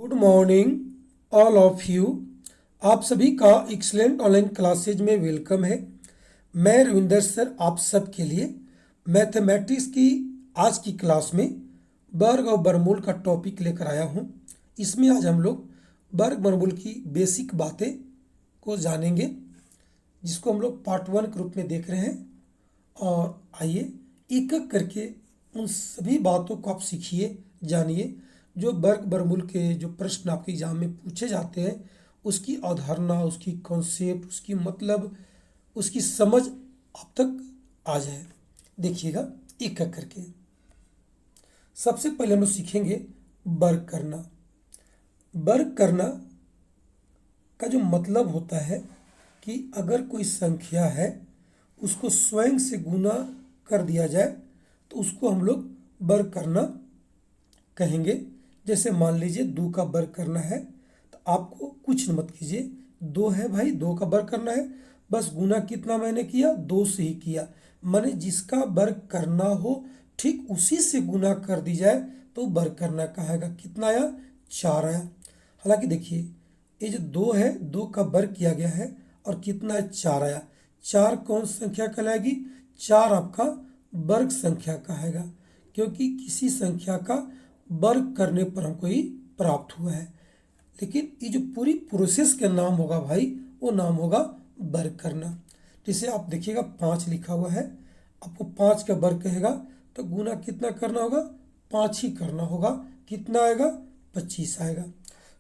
Good morning all of you. आप सभी का एक्सलेंट ऑनलाइन क्लासेज में वेलकम है। मैं रविंदर सर आप सब के लिए मैथमेटिक्स की आज की क्लास में वर्ग और वर्गमूल का टॉपिक लेकर आया हूँ। इसमें आज हम लोग वर्ग वर्गमूल की बेसिक बातें को जानेंगे, जिसको हम लोग पार्ट 1 के रूप में देख रहे हैं। और आइए एक एक करके उन सभी बातों को आप सीखिए, जानिए। जो वर्ग वर्गमूल के जो प्रश्न आपके एग्जाम में पूछे जाते हैं, उसकी अवधारणा, उसकी कॉन्सेप्ट, उसकी मतलब, उसकी समझ आप तक आ जाए। देखिएगा एक एक करके। सबसे पहले हम लोग सीखेंगे वर्ग करना। वर्ग करना का जो मतलब होता है कि अगर कोई संख्या है उसको स्वयं से गुना कर दिया जाए तो उसको हम लोग वर्ग करना कहेंगे। जैसे मान लीजिए 2 का वर्ग करना है तो आपको कुछ मत कीजिए, 2 है भाई, 2 का वर्ग करना है, बस गुना कितना मैंने किया, 2 से ही किया। माने जिसका वर्ग करना हो ठीक उसी से गुना कर दी जाए तो वर्ग करना कहेगा। कितना आया, 4 आया। हालांकि देखिए ये जो 2 है, 2 का वर्ग किया गया है और कितना है, 4 आया। 4 कौन संख्या कहलाएगी, 4 आपका वर्ग संख्या कहेगा, क्योंकि किसी संख्या का वर्ग करने पर हमको ही प्राप्त हुआ है। लेकिन ये जो पूरी प्रोसेस का नाम होगा भाई, वो नाम होगा वर्ग करना। जैसे आप देखिएगा 5 लिखा हुआ है, आपको 5 का वर्ग कहेगा तो गुना कितना करना होगा, 5 ही करना होगा। कितना आएगा, 25 आएगा।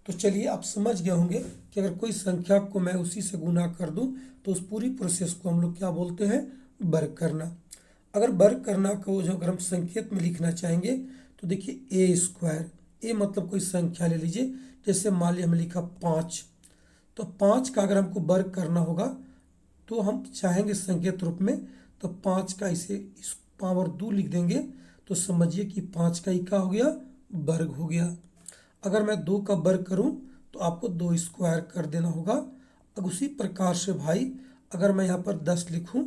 तो चलिए आप समझ गए होंगे कि अगर कोई संख्या को मैं उसी से गुना कर दूं तो उस पूरी प्रोसेस को हम लोग क्या बोलते हैं, वर्ग करना। अगर वर्ग करना को जो अगर हम संकेत में लिखना चाहेंगे तो देखिए ए स्क्वायर, ए मतलब कोई संख्या ले लीजिए। जैसे मान लिया हमने लिखा 5, तो 5 का अगर हमको वर्ग करना होगा तो हम चाहेंगे संकेत रूप में, तो 5 का इसे इस पावर 2 लिख देंगे तो समझिए कि 5 का ही क्या हो गया, वर्ग हो गया। अगर मैं 2 का वर्ग करूं तो आपको 2 स्क्वायर कर देना होगा। अब उसी प्रकार से भाई अगर मैं यहाँ पर 10 लिखूं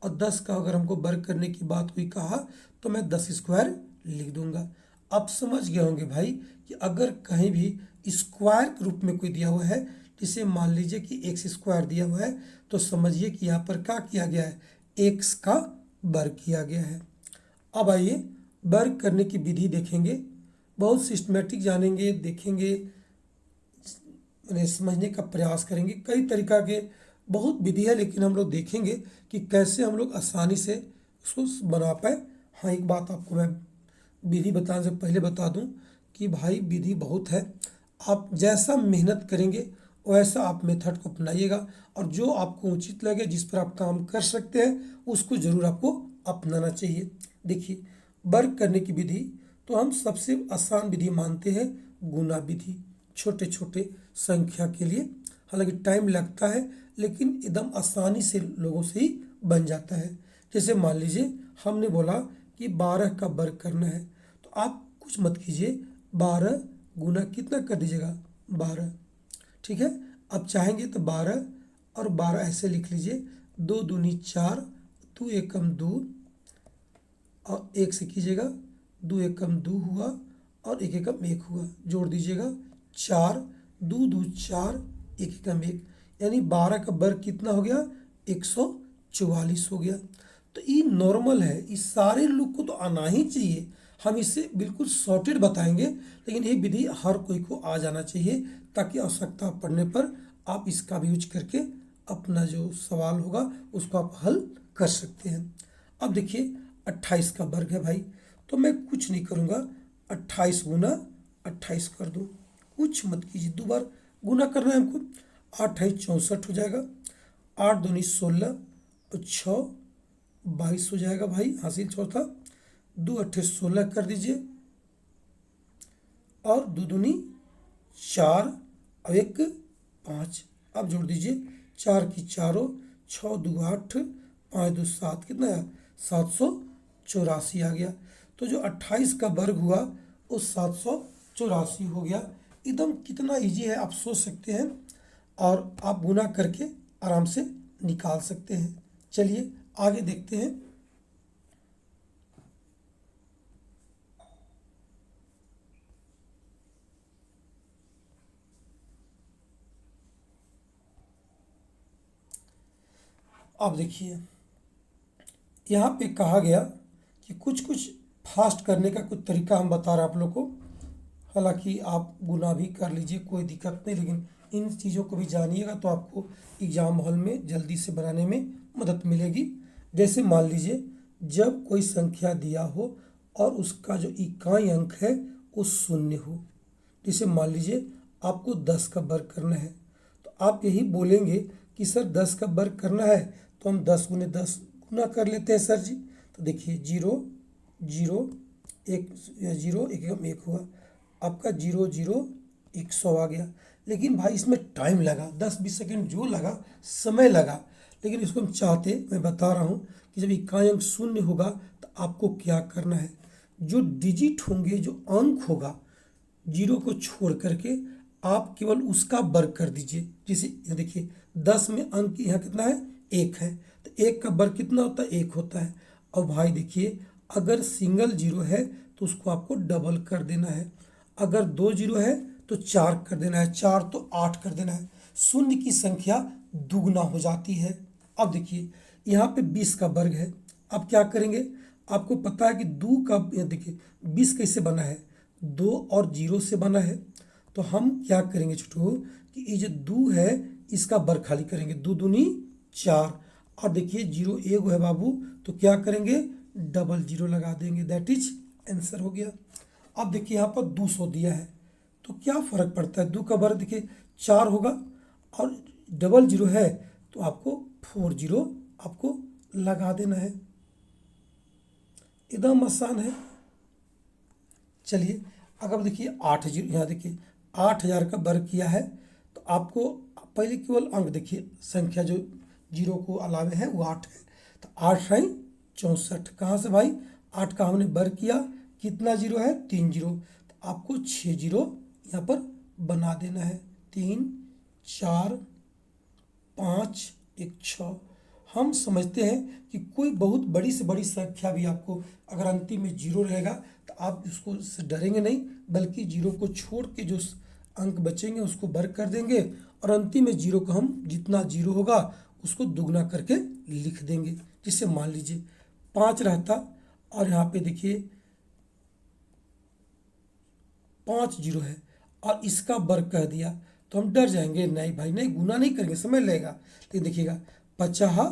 और 10 का अगर हमको वर्ग करने की बात हुई कहा तो मैं 10 स्क्वायर लिख दूंगा। आप समझ गए होंगे भाई कि अगर कहीं भी स्क्वायर के रूप में कोई दिया हुआ है, जिसे मान लीजिए कि एक्स स्क्वायर दिया हुआ है, तो समझिए कि यहाँ पर क्या किया गया है, एक्स का वर्ग किया गया है। अब आइए वर्ग करने की विधि देखेंगे, बहुत सिस्टमेटिक जानेंगे, देखेंगे, समझने का प्रयास करेंगे। कई तरीका के बहुत विधि है, लेकिन हम लोग देखेंगे कि कैसे हम लोग आसानी से उसको बना पाए। हाँ, एक बात आपको मैं विधि बताने से पहले बता दूं कि भाई विधि बहुत है, आप जैसा मेहनत करेंगे वैसा आप मेथड को अपनाइएगा, और जो आपको उचित लगे, जिस पर आप काम कर सकते हैं, उसको जरूर आपको अपनाना चाहिए। देखिए वर्ग करने की विधि तो हम सबसे आसान विधि मानते हैं गुना विधि, छोटे छोटे संख्या के लिए। हालांकि टाइम लगता है लेकिन एकदम आसानी से लोगों से ही बन जाता है। जैसे मान लीजिए हमने बोला कि 12 का वर्ग करना है, तो आप कुछ मत कीजिए, 12 गुना कितना कर दीजिएगा, 12। ठीक है, आप चाहेंगे तो 12 और 12 ऐसे लिख लीजिए, 2 दूनी 4, 2 एकम 2 और 1 से कीजिएगा, 2 एकम 2 हुआ और 1 एकम 1 हुआ, जोड़ दीजिएगा 4, 2 2 4, 1 एकम 1, यानी 12 का वर्ग कितना हो गया, 144 हो गया। तो ये नॉर्मल है, इस सारे लोग को तो आना ही चाहिए। हम इसे बिल्कुल सॉर्टेड बताएंगे, लेकिन ये विधि हर कोई को आ जाना चाहिए, ताकि आवश्यकता पड़ने पर आप इसका भी यूज करके अपना जो सवाल होगा उसको आप हल कर सकते हैं। अब देखिए 28 का वर्ग है भाई, तो मैं कुछ नहीं करूँगा, 28 गुना 28 कर दूँ, कुछ मत कीजिए, 2 बार गुना करना है हमको। 8 है 64 हो जाएगा, 8 दूनी 16 और 6 22 हो जाएगा भाई, हासिल चौथा। 2 अट्ठे 16 कर दीजिए और 2 दूनी 4 और 1 5, अब जोड़ दीजिए 4 की चारों, 6 2 8, 5 2 7, कितना है, 784 आ गया। तो जो 28 का वर्ग हुआ वो 784 हो गया। एकदम कितना इजी है आप सोच सकते हैं, और आप गुना करके आराम से निकाल सकते हैं। चलिए आगे देखते हैं। अब देखिए यहाँ पे कहा गया कि कुछ कुछ फास्ट करने का कुछ तरीका हम बता रहे हैं आप लोग को। हालांकि आप गुना भी कर लीजिए, कोई दिक्कत नहीं, लेकिन इन चीज़ों को भी जानिएगा तो आपको एग्ज़ाम हॉल में जल्दी से बनाने में मदद मिलेगी। जैसे मान लीजिए जब कोई संख्या दिया हो और उसका जो इकाई अंक है वो शून्य हो। जैसे मान लीजिए आपको 10 का वर्ग करना है, तो आप यही बोलेंगे कि सर 10 का वर्ग करना है तो हम 10 गुने 10 गुना कर लेते हैं सर जी। तो देखिए 0 0 एक 0 एक एकम 1 हुआ, आपका 0 0 100 आ गया। लेकिन भाई इसमें टाइम लगा, 10-20 सेकेंड जो लगा, समय लगा। लेकिन इसको हम चाहते, मैं बता रहा हूँ कि जब इकाई अंक शून्य होगा तो आपको क्या करना है, जो डिजिट होंगे, जो अंक होगा, जीरो को छोड़ करके आप केवल उसका वर्ग कर दीजिए। जैसे यहाँ देखिए 10 में अंक यहाँ कितना है, 1 है, तो 1 का वर्ग कितना होता है, 1 होता है। और भाई देखिए अगर सिंगल जीरो है तो उसको आपको डबल कर देना है, अगर 2 जीरो है तो 4 कर देना है, 4 तो 8 कर देना है। शून्य की संख्या दुगना हो जाती है। अब देखिए यहाँ पे 20 का वर्ग है, अब क्या करेंगे, आपको पता है कि दो का, देखिए 20 कैसे बना है, 2 और 0 से बना है। तो हम क्या करेंगे छोटू कि ये जो 2 है इसका वर्ग खाली करेंगे, 2 दूनी 4, और देखिए 0 एक है बाबू, तो क्या करेंगे, डबल 0 लगा देंगे, दैट इज आंसर हो गया। अब देखिए यहाँ पर 200 दिया है, तो क्या फ़र्क पड़ता है, 2 का वर्ग देखिए 4 होगा और डबल 0 है तो आपको 40 आपको लगा देना है, एकदम आसान है। चलिए अगर देखिए 8 0, यहाँ देखिए 8000 का वर्ग किया है तो आपको पहले केवल अंक देखिए, संख्या जो जीरो को अलावे है वो 8 है, तो 8 है 64। कहाँ से भाई, 8 का हमने वर्ग किया, कितना जीरो है, 3 जीरो, तो आपको 6 जीरो यहाँ पर बना देना है, 3 4 5 1 6। हम समझते हैं कि कोई बहुत बड़ी से बड़ी संख्या भी आपको अगर अंतिम में जीरो रहेगा तो आप उसको से डरेंगे नहीं, बल्कि जीरो को छोड़ के जो अंक बचेंगे उसको वर्ग कर देंगे और अंतिम में जीरो को हम जितना जीरो होगा उसको दुगना करके लिख देंगे। जिससे मान लीजिए 5 रहता और यहाँ पे देखिए 5 जीरो है और इसका वर्ग कह दिया तो हम डर जाएंगे, नहीं भाई नहीं, गुना नहीं करेंगे, समय लगेगा। लेकिन देखिएगा 50,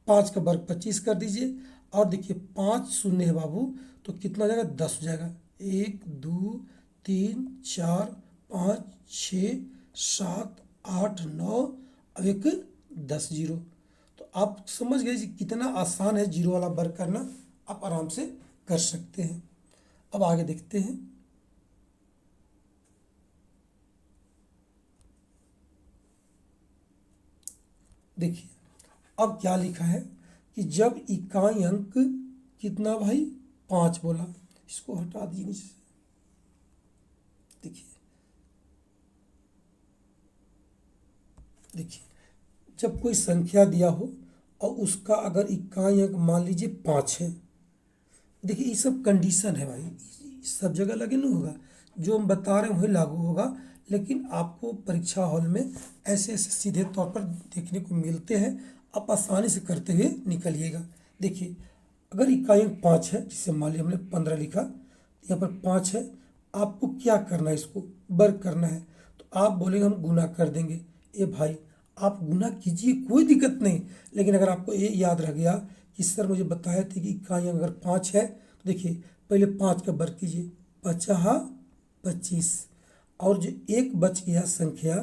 5 का वर्ग 25 कर दीजिए, और देखिए 5 शून्य है बाबू, तो कितना हो जाएगा, 10 हो जाएगा, 1 2 3 4 5 6 7 8 9, अब एक 10 जीरो। तो आप समझ गए कि कितना आसान है जीरो वाला वर्ग करना, आप आराम से कर सकते हैं। अब आगे देखते हैं। देखिए अब क्या लिखा है कि जब इकाई अंक कितना भाई, 5 बोला, इसको हटा दीजिए नीचे से। देखिए देखिए जब कोई संख्या दिया हो और उसका अगर इकाई अंक मान लीजिए 5 है, देखिए ये सब कंडीशन है भाई, सब जगह लगे नहीं होगा, जो हम बता रहे हैं वही लागू होगा। लेकिन आपको परीक्षा हॉल में ऐसे ऐसे सीधे तौर पर देखने को मिलते हैं, आप आसानी से करते हुए निकलिएगा। देखिए अगर इकाई अंक 5 है, जिससे मान लिया हमने 15 लिखा, यहाँ पर 5 है, आपको क्या करना है, इसको वर्ग करना है। तो आप बोलेंगे हम गुना कर देंगे, ए भाई आप गुना कीजिए, कोई दिक्कत नहीं। लेकिन अगर आपको ये याद रह गया कि सर मुझे बताया थे कि इकाई अंक अगर 5 है, तो देखिए पहले 5 का वर्ग कीजिए, 50 25, और जो एक बच गया संख्या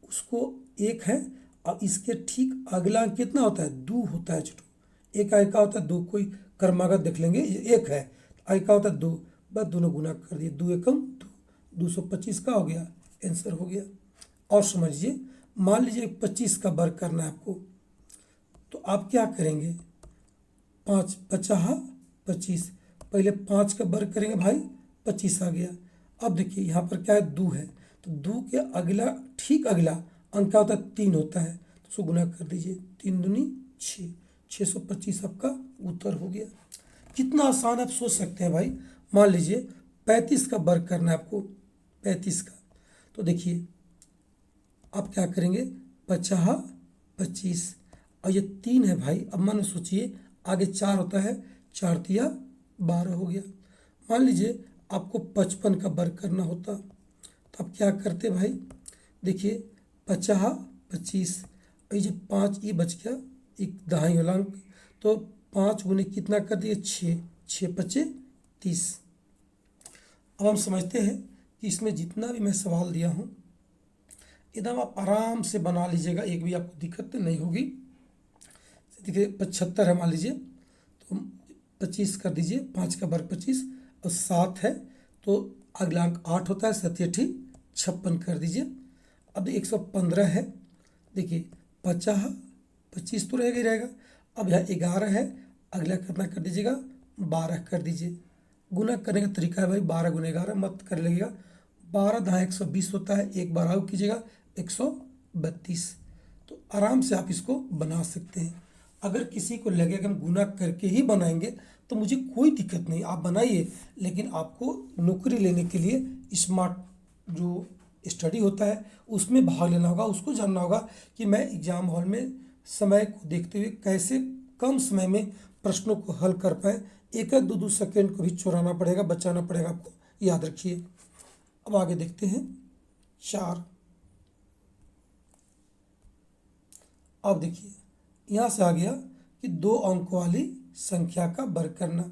उसको 1 है, और इसके ठीक अगला अंक कितना होता है, 2 होता है छोटू। एक आय का होता है 2, कोई क्रमागत देख लेंगे, ये 1 है, आय का होता है 2, बस दोनों गुना कर दिए, 2 एकम 2, 225 का हो गया, आंसर हो गया। और समझिए मान लीजिए 25 का वर्ग करना है आपको, तो आप क्या करेंगे, 5 50 25, पहले 5 का वर्ग करेंगे भाई, 25 आ गया। अब देखिए यहाँ पर क्या है, 2 है, तो 2 के अगला ठीक अगला अंक क्या होता है, 3 होता है, तो उसको गुना कर दीजिए, 3 दूनी 6, 625 आपका उत्तर हो गया। कितना आसान आप सोच सकते हैं भाई। मान लीजिए 35 का वर्ग करना है आपको, 35 का, तो देखिए आप क्या करेंगे, 50 25, और ये 3 है भाई। अब मन सोचिए आगे 4 होता है, 4 तिया 12 हो गया। मान लीजिए आपको 55 का वर्ग करना होता तो आप क्या करते भाई? देखिए 50 25, और ये जो 5 ये बच गया, एक दहाई वाला अंक, तो 5 गुने कितना कर दिए? 6, 6 पचे 30। अब हम समझते हैं कि इसमें जितना भी मैं सवाल दिया हूँ एकदम आप आराम से बना लीजिएगा, एक भी आपको दिक्कत नहीं होगी। देखिए 75 है मान लीजिए, तो 25 कर दीजिए, 5 का वर्ग 25, और 7 है तो अगला अंक 8 होता है, 7 8 56 कर दीजिए। अब 115 है, देखिए 50 25 तो रहेगा ही रहेगा। अब यहाँ 11 है, अगला कितना कर दीजिएगा? 12 कर दीजिए। गुना करने का तरीका है भाई 12 गुने 11 मत कर लगेगा, 12 दहा 120 होता है, एक बार आउट कीजिएगा 132। तो आराम से आप इसको बना सकते हैं। अगर किसी को लगे कि हम गुना करके ही बनाएंगे तो मुझे कोई दिक्कत नहीं, आप बनाइए, लेकिन आपको नौकरी लेने के लिए स्मार्ट जो स्टडी होता है उसमें भाग लेना होगा। उसको जानना होगा कि मैं एग्जाम हॉल में समय को देखते हुए कैसे कम समय में प्रश्नों को हल कर पाए। एक एक 2 सेकेंड को भी चुराना पड़ेगा, बचाना पड़ेगा, आपको याद रखिए। अब आगे देखते हैं 4। अब देखिए यहाँ से आ गया कि 2 अंक वाली संख्या का वर्ग करना।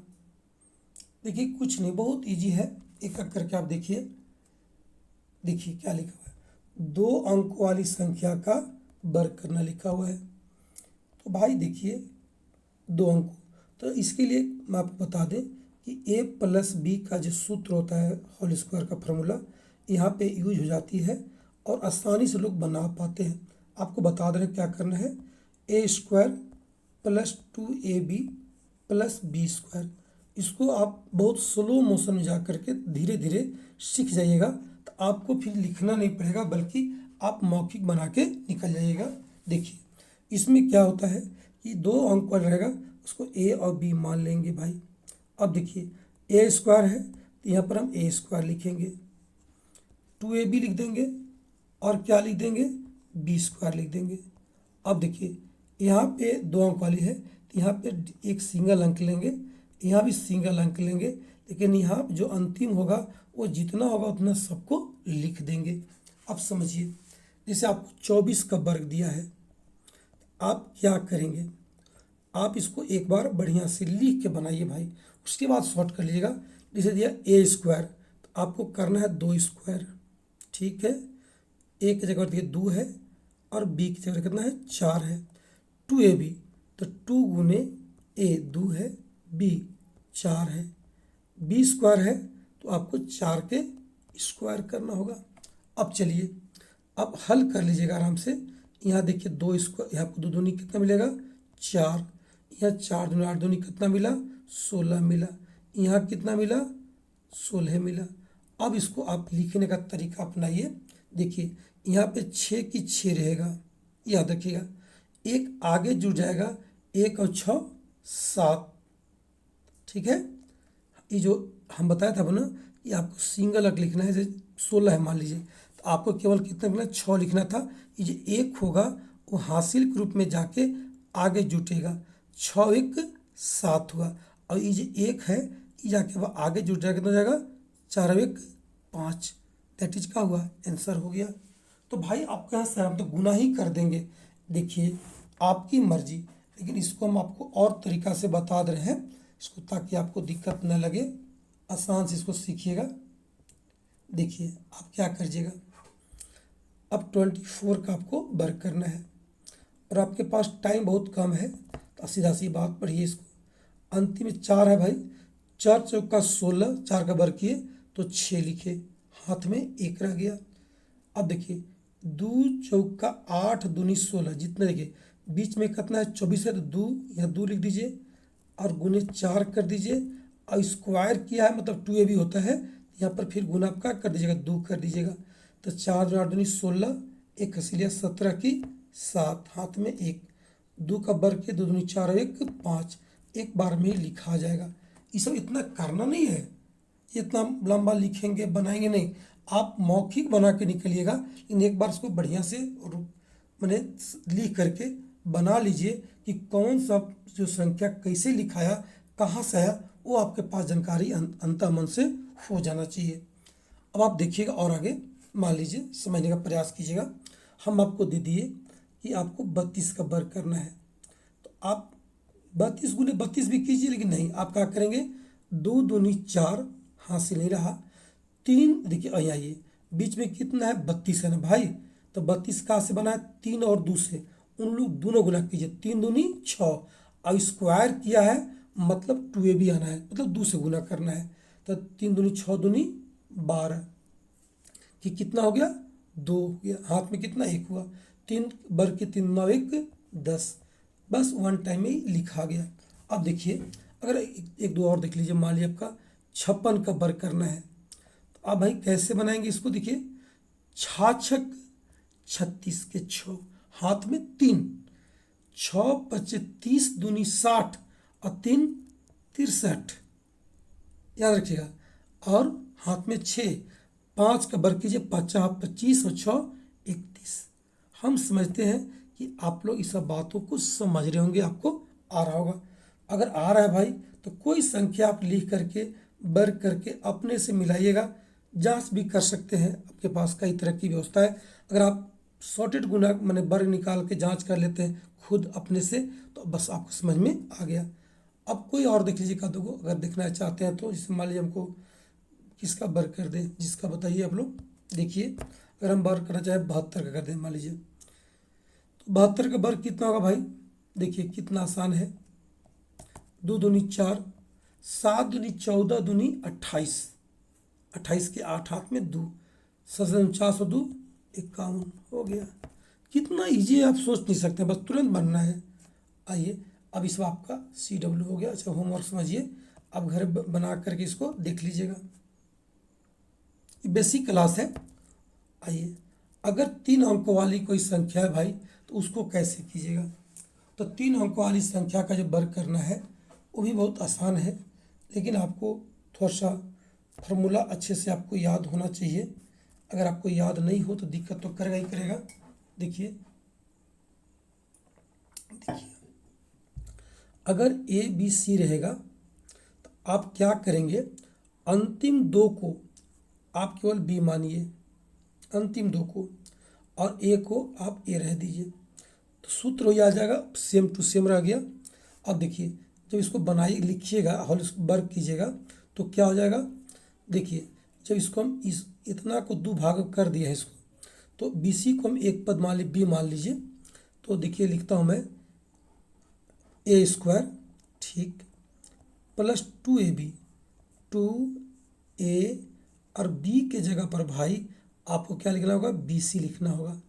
देखिए कुछ नहीं, बहुत इजी है, एक एक करके आप देखिए। देखिए क्या लिखा हुआ है, 2 अंक वाली संख्या का वर्ग करना लिखा हुआ है। तो भाई देखिए 2 अंक, तो इसके लिए मैं आपको बता दें कि a प्लस बी का जो सूत्र होता है होल स्क्वायर का फॉर्मूला यहाँ पे यूज हो जाती है और आसानी से लोग बना पाते हैं। आपको बता दें क्या करना है, a square plus 2ab plus B square, इसको आप बहुत स्लो मोशन में जा करके धीरे धीरे सीख जाइएगा, तो आपको फिर लिखना नहीं पड़ेगा बल्कि आप मौखिक बना के निकल जाइएगा। देखिए इसमें क्या होता है कि 2 अंक वाला रहेगा, उसको a और b मान लेंगे भाई। अब देखिए a स्क्वायर है तो यहाँ पर हम a स्क्वायर लिखेंगे, 2ab लिख देंगे और क्या लिख देंगे? b स्क्वायर लिख देंगे। अब देखिए यहाँ पे 2 अंक वाली है तो यहाँ पे एक सिंगल अंक लेंगे, यहाँ भी सिंगल अंक लेंगे, लेकिन यहाँ जो अंतिम होगा वो जितना होगा उतना सबको लिख देंगे। अब समझिए जैसे आपको 24 का वर्ग दिया है, आप क्या करेंगे? आप इसको एक बार बढ़िया से लिख के बनाइए भाई, उसके बाद शॉर्ट कर लीजिएगा। जैसे दिया a स्क्वायर तो आपको करना है 2 स्क्वायर, ठीक है। a की जगह देखिए 2 है और b की जगह कितना है? 4 है। 2ab तो 2 गुने a 2 है, b 4 है, b स्क्वायर है तो आपको 4 के स्क्वायर करना होगा। अब चलिए अब हल कर लीजिएगा आराम से। यहाँ देखिए 2 स्क्वायर, यहाँ आपको 2 दूनी कितना मिलेगा? 4, यहाँ 4 दूनी 8 दूनी कितना मिला? 16 मिला, यहाँ कितना मिला? 16 मिला। अब इसको आप लिखने का तरीका अपनाइए। देखिए यहाँ पे 6 की 6 रहेगा, याद रखिएगा, एक आगे जुड़ जाएगा, 1 और 6 7, ठीक है। ये जो हम बताया था ना, ये आपको सिंगल अंक लिखना है, जैसे 16 है मान लीजिए तो आपको केवल कितना लिखना? 6 लिखना था। ये जो 1 होगा वो हासिल के रूप में जाके आगे जुटेगा, 6 1 7 हुआ, और ये जो 1 है ये जाके वह आगे जुट जाएगा, कितना जाएगा? 4 1 5, दैट इज का हुआ आंसर हो गया। तो भाई आपके यहाँ से हम तो गुना ही कर देंगे, देखिए आपकी मर्जी, लेकिन इसको हम आपको और तरीका से बता दे रहे हैं इसको, ताकि आपको दिक्कत न लगे, आसान से इसको सीखिएगा। देखिए आप क्या करिएगा, अब 24 का आपको वर्ग करना है और आपके पास टाइम बहुत कम है, तो सीधा सी बात पढ़िए इसको। अंतिम में 4 है भाई, 4 चौका 16, 4 का वर्ग किए तो 6 लिखे, हाथ में 1 रह गया। अब देखिए 2 चौका 8 दूनी 16, जितना देखिए बीच में कितना है? 24 है तो 2, यहाँ 2 लिख दीजिए और गुने 4 कर दीजिए, और स्क्वायर किया है मतलब 2ab होता है, यहाँ पर फिर गुना आपका कर दीजिएगा, 2 कर दीजिएगा, तो 4 8 दूनी 16, 1 हंसी लिया 17 की 7, हाथ में 1, 2 का वर्ग किया 2 दूनी 4 और 1 5, एक बार में ही लिखा जाएगा। ये सब इतना करना नहीं है, इतना लंबा लिखेंगे बनाएंगे नहीं, आप मौखिक बना के निकलिएगा, लेकिन एक बार इसको बढ़िया से मैंने लिख करके बना लीजिए कि कौन सा जो संख्या कैसे लिखाया, कहाँ से आया, वो आपके पास जानकारी अंतःमन से हो जाना चाहिए। अब आप देखिएगा और आगे मान लीजिए समझने का प्रयास कीजिएगा। हम आपको दे दिए कि आपको 32 का वर्ग करना है, तो आप 32 गुने 32 भी कीजिए, लेकिन नहीं, आप क्या करेंगे, 2 दूनी 4, हाथ से नहीं रहा, 3, देखिए यहाँ आइए, बीच में कितना है, 32 है ना भाई, तो 32 कहाँ से बना है, 3 और 2 से, उन लोग दोनों गुना कीजिए, 3 दूनी 6, और स्क्वायर किया है मतलब 2ab आना है, मतलब 2 से गुना करना है, तो 3 दूनी 6 दूनी 12, कि कितना हो गया, 2 हो गया, हाथ में कितना, 1 हुआ, 3 वर्ग के 3 9 1 10, बस वन टाइम में ही लिखा गया। अब देखिए अगर एक दो और देख लीजिए, मान लीजिए आपका 56 का वर्ग करना है, तो अब भाई कैसे बनाएंगे इसको, देखिए, 6 36 के 6, हाथ में 3, 6 25 30 दूनी 60 और 3 63, याद रखिएगा, और हाथ में 6, 5 का वर्ग कीजिए, 50 25 और 6 31। हम समझते हैं कि आप लोग इस सब बातों को समझ रहे होंगे, आपको आ रहा होगा। अगर आ रहा है भाई तो कोई संख्या आप लिख करके वर्ग करके अपने से मिलाइएगा, जांच भी कर सकते हैं, आपके पास कई तरह की व्यवस्था है। अगर आप सॉर्टेड गुना मैंने वर्ग निकाल के जांच कर लेते हैं खुद अपने से, तो बस आपको समझ में आ गया। अब कोई और देख लीजिए कादों को, अगर देखना चाहते हैं तो, जैसे मान लीजिए हमको किसका वर्ग कर दें, जिसका बताइए आप लोग। देखिए अगर हम वर्ग करना चाहें 72 का कर दें मान लीजिए, तो 72 का वर्ग कितना होगा भाई, देखिए कितना आसान है, 2 दूनी 4, 7 दूनी 14 दूनी 28, 28 के 8 हाथ में 2, 402 51 हो गया। कितना इजी है, आप सोच नहीं सकते, बस तुरंत बनना है। आइए अब इस बात का CW हो गया। अच्छा होमवर्क समझिए, अब घर बना करके इसको देख लीजिएगा, ये बेसिक क्लास है। आइए, अगर 3 अंकों वाली कोई संख्या है भाई, तो उसको कैसे कीजिएगा, तो 3 अंकों वाली संख्या का जो वर्ग करना है वो भी बहुत आसान है, लेकिन आपको थोड़ा सा फॉर्मूला अच्छे से आपको याद होना चाहिए। अगर आपको याद नहीं हो तो दिक्कत तो करेगा ही करेगा। देखिए देखिए अगर ABC रहेगा तो आप क्या करेंगे, अंतिम 2 को आप केवल B मानिए, अंतिम 2 को, और A को आप A रह दीजिए, तो सूत्र हो आ जाएगा, सेम टू सेम रह गया। अब देखिए जब इसको बनाइए लिखिएगा, होल वर्ग कीजिएगा, तो क्या हो जाएगा, देखिए जब इसको हम इस इतना को 2 भाग कर दिया है इसको, तो BC को हम एक पद मान B मान लीजिए, तो देखिए लिखता हूँ मैं A² ठीक प्लस 2AB, 2A और B के जगह पर भाई आपको क्या लिखना होगा, BC लिखना होगा।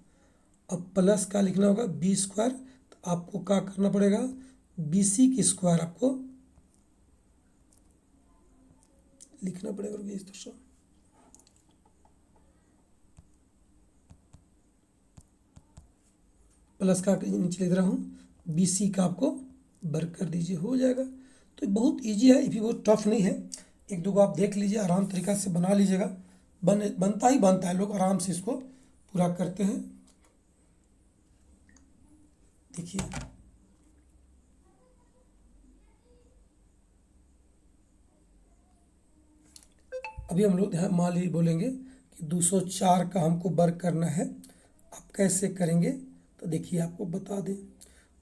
अब प्लस का लिखना होगा B², तो आपको क्या करना पड़ेगा, BC की स्क्वायर आपको लिखना पड़ेगा। दोस्तों प्लस का नीचे लिख रहा हूँ, BC का आपको वर्ग कर दीजिए, हो जाएगा। तो बहुत इजी है, ये भी बहुत टफ नहीं है, एक दो को आप देख लीजिए, आराम तरीका से बना लीजिएगा, बनता ही बनता है, लोग आराम से इसको पूरा करते हैं। देखिए अभी हम लोग मान ली बोलेंगे कि 204 का हमको वर्ग करना है, आप कैसे करेंगे, तो देखिए आपको बता दें,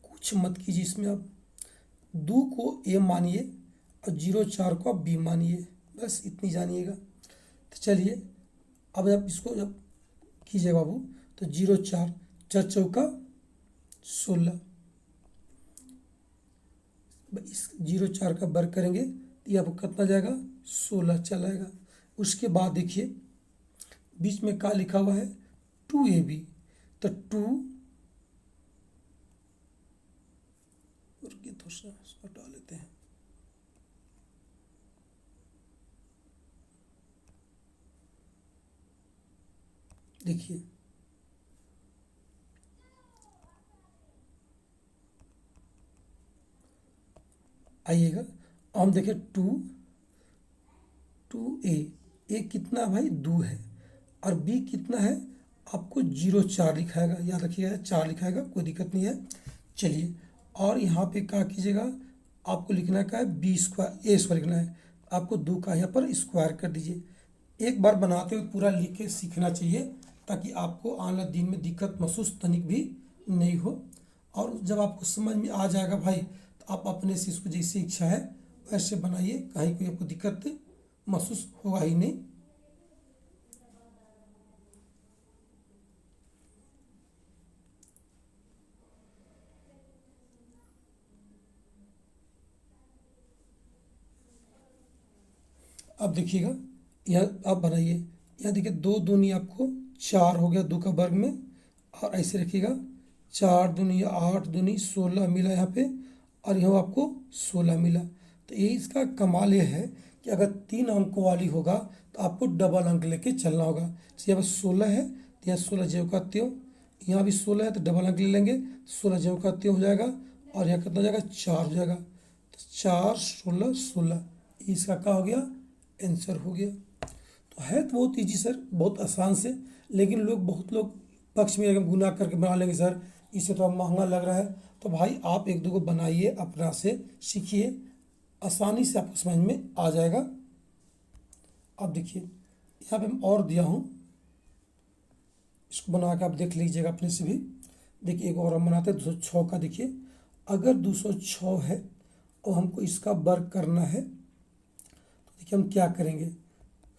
कुछ मत कीजिए इसमें, आप 2 को A मानिए और 04 को आप B मानिए, बस इतनी जानिएगा। तो चलिए अब आप इसको जब कीजिए बाबू, तो 04 4 चौका 16, इस 04 का वर्ग करेंगे तो ये आपको कितना जाएगा, 16 चला जाएगा। उसके बाद देखिए बीच में क्या लिखा हुआ है, 2AB, तो 2 थोड़ा सा हटा लेते हैं, देखिए आइएगा, हम देखें 2A कितना भाई 2 है, और B कितना है, आपको 04 लिखाएगा, याद रखिएगा 4 लिखाएगा, कोई दिक्कत नहीं है। चलिए, और यहाँ पे क्या कीजिएगा, आपको लिखना क्या है, बी स्क्वायर ए स्क्वायर लिखना है, आपको 2 का यहाँ पर स्क्वायर कर दीजिए। एक बार बनाते हुए पूरा लिख के सीखना चाहिए, ताकि आपको आने वाले दिन में दिक्कत महसूस तनिक भी नहीं हो। और जब आपको समझ में आ जाएगा भाई, तो आप अपने से इसको जैसी इच्छा है वैसे बनाइए, कहीं कोई आपको दिक्कत महसूस होगा ही नहीं। अब देखिएगा, यह आप बनाइए, यहाँ देखिए 2 दूनी आपको 4 हो गया 2 का वर्ग में, और ऐसे रखिएगा 4 दूनी 8 दूनी 16 मिला यहाँ पे, और यहाँ आपको 16 मिला। तो ये इसका कमाल ये है कि अगर 3 अंकों वाली होगा तो आपको डबल अंक लेके चलना होगा। जैसे यहाँ पर 16 है तो यहाँ 16 ज्यों का त्यों, यहाँ भी 16 है तो डबल अंक ले लेंगे, 16 ज्यों का त्यों हो जाएगा, और यहाँ कितना हो जाएगा 4 हो जाएगा। तो 4 16 16, इसका क्या हो गया, आंसर हो गया। तो है तो बहुत ईजी सर, बहुत आसान से, लेकिन बहुत लोग पक्ष में अगर गुना करके बना लेंगे सर, इससे तो महंगा लग रहा है। तो भाई आप एक दो को बनाइए, अपना से सीखिए, आसानी से आपको समझ में आ जाएगा। अब देखिए यहाँ पे मैं और दिया हूँ, इसको बना के आप देख लीजिएगा अपने से भी। देखिए एक और हम बनाते हैं 206 का। देखिए अगर 206 है और हमको इसका वर्ग करना है, तो देखिए हम क्या करेंगे।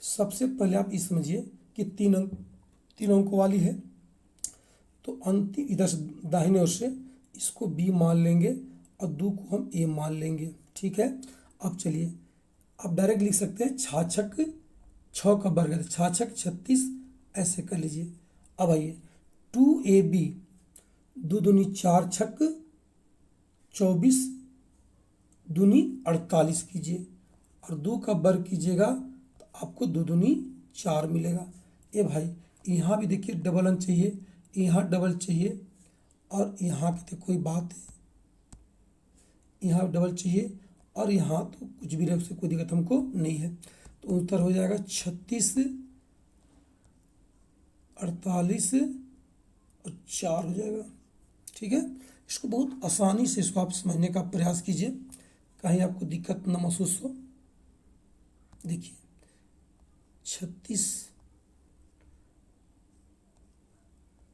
सबसे पहले आप ये समझिए कि 3 अंकों वाली है, तो अंतिम इधर से दाहिने ओर से इसको बी मान लेंगे और 2 को हम ए मान लेंगे, ठीक है। अब चलिए, आप डायरेक्ट लिख सकते हैं 66 6 का वर्ग है, 66 36 ऐसे कर लीजिए। अब आइए 2ab 2 दूनी 4 छक 24 दूनी 48 कीजिए, और 2 का वर्ग कीजिएगा तो आपको 2 दूनी 4 मिलेगा। ये भाई यहाँ भी देखिए डबल अंक चाहिए, यहाँ डबल चाहिए, और यहाँ की तो कोई बात है, यहाँ डबल चाहिए, और यहाँ तो कुछ भी रहे उससे कोई दिक्कत हमको नहीं है। तो उत्तर हो जाएगा 36 48 और 4 हो जाएगा, ठीक है। इसको बहुत आसानी से इसको आप समझने का प्रयास कीजिए, कहीं आपको दिक्कत न महसूस हो। देखिए 36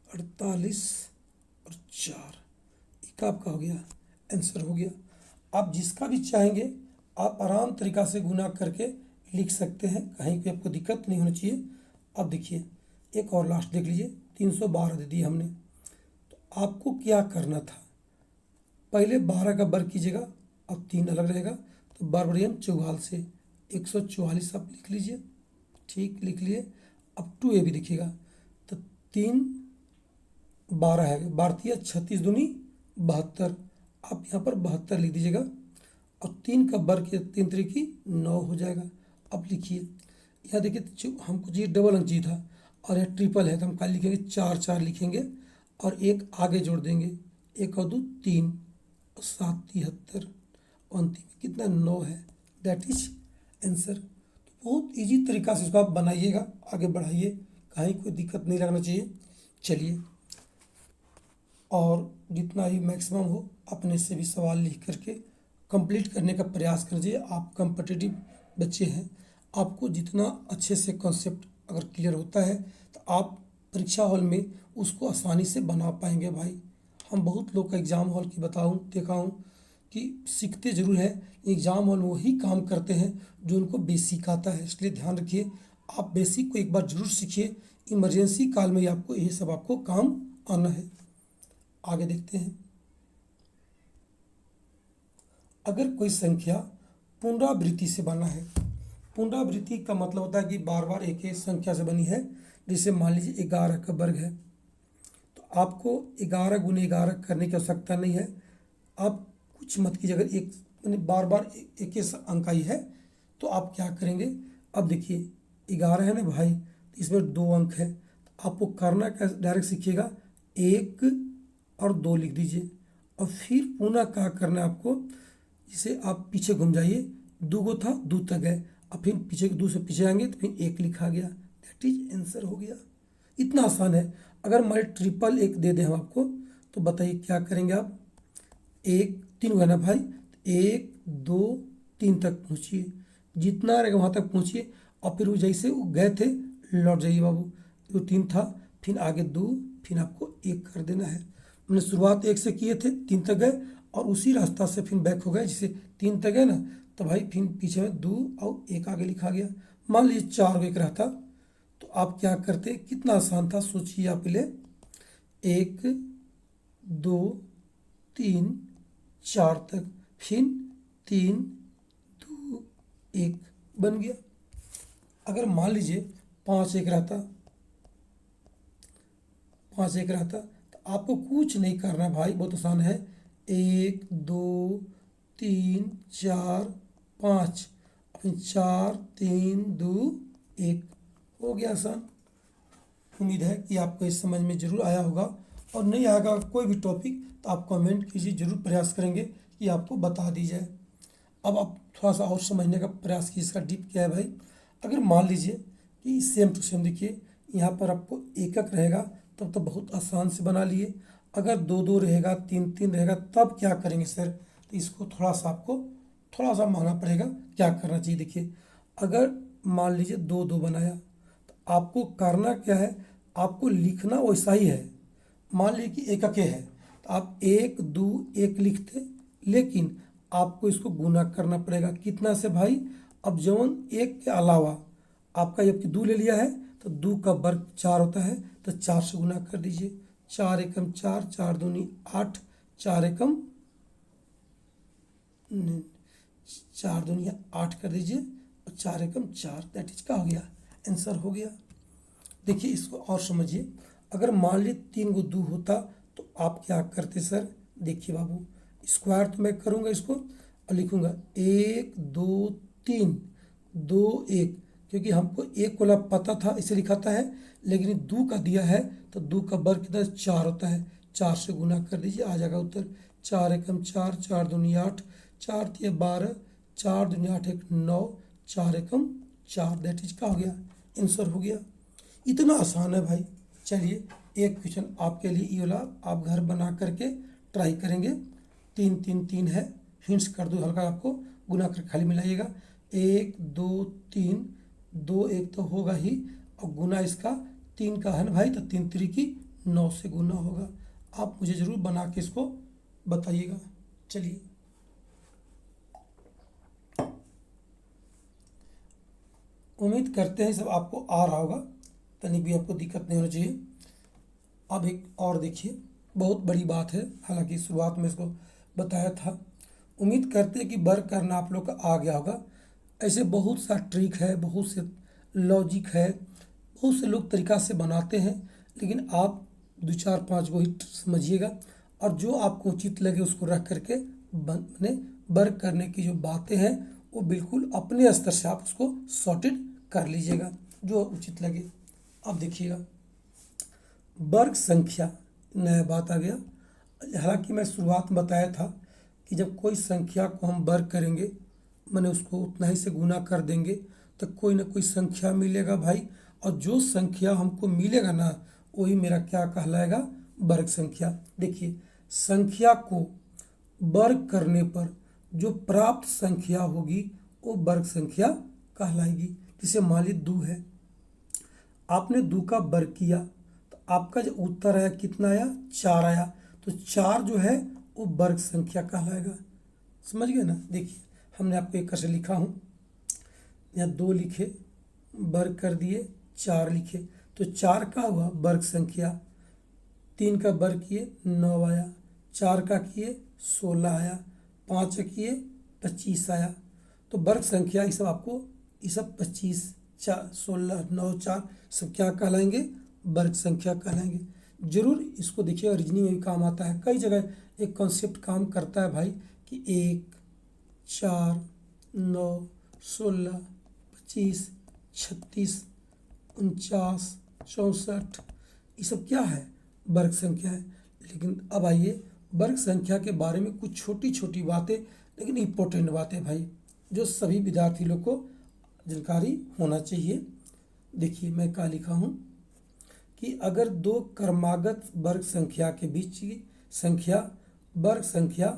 48 और 4, एक आपका हो गया, आंसर हो गया। आप जिसका भी चाहेंगे आप आराम तरीका से गुना करके लिख सकते हैं, कहीं भी आपको दिक्कत नहीं होनी चाहिए। अब देखिए एक और लास्ट देख लीजिए, 312 दे दी हमने। तो आपको क्या करना था, पहले 12 का वर्ग कीजिएगा, अब 3 अलग रहेगा, तो बर्बरियन 44 से 144 आप लिख लीजिए, ठीक लिख लिए। अब 2a भी देखिएगा, तो 3 12 है, भारतीय 36 दूनी 72, आप यहाँ पर 72 लिख दीजिएगा, और 3 का वर्ग किया 3 3 9 हो जाएगा। अब लिखिए, यहाँ देखिए हमको जी डबल अंक जी था, और यह ट्रिपल है, तो हम क्या लिखेंगे 4 4 लिखेंगे, और एक आगे जोड़ देंगे, 1 और 2 3 और 7 73, अंतिम में कितना 9 है, दैट इज आंसर। तो बहुत इजी तरीका से इसको आप बनाइएगा, आगे बढ़ाइए, कहीं कोई दिक्कत नहीं लगना चाहिए। चलिए, और जितना ही मैक्सिमम हो अपने से भी सवाल लिख करके कंप्लीट करने का प्रयास कीजिए। आप कॉम्पिटिटिव बच्चे हैं, आपको जितना अच्छे से कॉन्सेप्ट अगर क्लियर होता है तो आप परीक्षा हॉल में उसको आसानी से बना पाएंगे। भाई हम बहुत लोग का एग्ज़ाम हॉल की देखा हूँ कि सीखते ज़रूर है, एग्ज़ाम हॉल में वही काम करते हैं जो उनको बेसिक आता है। इसलिए ध्यान रखिए, आप बेसिक को एक बार ज़रूर सीखिए, इमरजेंसी काल में आपको ये सब आपको काम आना है। आगे देखते हैं, अगर कोई संख्या पुनरावृत्ति से बना है, पुनरावृत्ति का मतलब होता है कि बार बार एक ही संख्या से बनी है, जैसे मान लीजिए 11 का वर्ग है, तो आपको 11 गुने 11 करने की आवश्यकता नहीं है। आप कुछ मत कीजिए, अगर एक यानी बार बार एक ही अंक आई है तो आप क्या करेंगे। अब देखिए 11 है ना भाई, तो इसमें 2 अंक है, तो आपको करना क्या, डायरेक्ट सीखिएगा 1 और 2 लिख दीजिए, और फिर पुनः क्या करना है आपको, जिसे आप पीछे घूम जाइए, 2 गो था 2 तक गए, अब फिर पीछे 2 से पीछे आएंगे तो फिर 1 लिखा गया, दैट इज आंसर हो गया। इतना आसान है। अगर हमारे ट्रिपल 1 दे दें हम आपको, तो बताइए क्या करेंगे आप, एक तीन हुआ ना भाई, एक दो तीन तक पहुँचिए, जितना रहेगा वहाँ तक पहुँचिए। और फिर वो जैसे वो गए थे लौट जाइए बाबू। तो तीन था, फिर आगे दो, फिर आपको एक कर देना है। हमने शुरुआत एक से किए थे, तीन तक गए और उसी रास्ता से फिर बैक हो गए, जैसे तीन तक गए ना, तो भाई फिर पीछे में दो और एक आगे लिखा गया। मान लीजिए चार को एक रहता तो आप क्या करते, कितना आसान था सोचिए आप पहले। एक दो तीन चार तक, फिर तीन दो एक बन गया। अगर मान लीजिए पाँच एक रहता, पाँच एक रहता तो आपको कुछ नहीं करना भाई, बहुत आसान है। एक दो तीन चार पाँच, फिर चार तीन दो एक, हो गया आसान। उम्मीद है कि आपको इस समझ में ज़रूर आया होगा, और नहीं आएगा कोई भी टॉपिक तो आप कमेंट कीजिए, ज़रूर प्रयास करेंगे कि आपको बता दी जाए। अब आप थोड़ा सा और समझने का प्रयास कीजिए, इसका डिप क्या है भाई। अगर मान लीजिए कि सेम टू सेम देखिए, यहाँ पर आपको एकक रहेगा तब तो बहुत आसान से बना लिए। अगर दो दो रहेगा, तीन तीन रहेगा, तब क्या करेंगे सर, तो इसको थोड़ा सा आपको थोड़ा सा मानना पड़ेगा। क्या करना चाहिए देखिए, अगर मान लीजिए दो दो बनाया तो आपको करना क्या है, आपको लिखना वैसा ही है। मान लीजिए कि एकक है तो आप एक दो एक लिखते, लेकिन आपको इसको गुना करना पड़ेगा कितना से भाई। अब जवन एक के अलावा आपका जबकि दो ले लिया है तो दो का वर्ग चार होता है, तो चार से गुना कर दीजिए। चार एकम चार, चार दूनी आठ, चार एकम चार दूनी आठ कर दीजिए, और चार एकम चार, दैट इज का हो गया आंसर, हो गया। देखिए इसको और समझिए, अगर मान लीजिए तीन गो दो होता तो आप क्या करते सर। देखिए बाबू, स्क्वायर तो मैं करूँगा इसको और लिखूँगा एक दो तीन दो एक, क्योंकि हमको एक वाला पता था इसे लिखाता है, लेकिन दो का दिया है तो दो का वर्ग कितना है, चार होता है। चार से गुना कर दीजिए, आ जाएगा उत्तर। चार एकम चार, चार दूनी आठ, चार तिया बारह, चार दूनी आठ एक नौ, चार एकम चार, दैट इज का हो गया आंसर, हो गया। इतना आसान है भाई। चलिए एक क्वेश्चन आपके लिए ये वाला आप घर बना करके ट्राई करेंगे। तीन तीन तीन है, हिंट्स कर दो हल्का, आपको गुना कर खाली मिलाइएगा। एक दो तीन, दो एक तो होगा ही, और गुना इसका तीन का है ना भाई, तो तीन तिरी नौ से गुना होगा। आप मुझे ज़रूर बना के इसको बताइएगा। चलिए उम्मीद करते हैं सब आपको आ रहा होगा, तनिक भी आपको दिक्कत नहीं होनी चाहिए। अब एक और देखिए, बहुत बड़ी बात है, हालांकि शुरुआत में इसको बताया था। उम्मीद करते हैं कि वर्क करना आप लोग का आ गया होगा। ऐसे बहुत सा ट्रिक है, बहुत से लॉजिक है, बहुत से लोग तरीका से बनाते हैं, लेकिन आप दो चार पाँच को ही समझिएगा, और जो आपको उचित लगे उसको रख करके बने वर्क करने की जो बातें हैं वो बिल्कुल अपने स्तर से आप उसको सॉर्टेड कर लीजिएगा, जो उचित लगे। अब देखिएगा वर्ग संख्या, नया बात आ गया। हालांकि मैं शुरुआत में बताया था कि जब कोई संख्या को हम वर्ग करेंगे, मैंने उसको उतना ही से गुना कर देंगे तो कोई ना कोई संख्या मिलेगा भाई, और जो संख्या हमको मिलेगा ना वही मेरा क्या कहलाएगा, वर्ग संख्या। देखिए संख्या को वर्ग करने पर जो प्राप्त संख्या होगी वो वर्ग संख्या कहलाएगी। जैसे मान लीजिए दो है, आपने दो का वर्ग किया तो आपका जो उत्तर आया कितना आया, चार आया, तो चार जो है वो वर्ग संख्या कहलाएगा। समझ गए ना। देखिए हमने आपको एक कैसे लिखा हूँ, यहाँ दो लिखे, वर्ग कर दिए, चार लिखे, तो चार का हुआ वर्ग संख्या। तीन का वर्ग किए नौ आया, चार का किए 16 आया, पाँच का किए 25 आया। तो वर्ग संख्या ये सब आपको, ये सब 25 चार 16 9 4 सब क्या कहलाएंगे, वर्ग संख्या कहलाएंगे। जरूर इसको देखिए, रीजनिंग में भी काम आता है। कई जगह एक कॉन्सेप्ट काम करता है भाई कि 1 4 9 16 25 36 49 64, ये सब क्या है, वर्ग संख्या है। लेकिन अब आइए वर्ग संख्या के बारे में कुछ छोटी छोटी बातें, लेकिन इम्पोर्टेंट बातें भाई, जो सभी विद्यार्थी लोग को जानकारी होना चाहिए। देखिए मैं क्या लिखा हूँ कि अगर दो क्रमागत वर्ग संख्या के बीच की संख्या वर्ग संख्या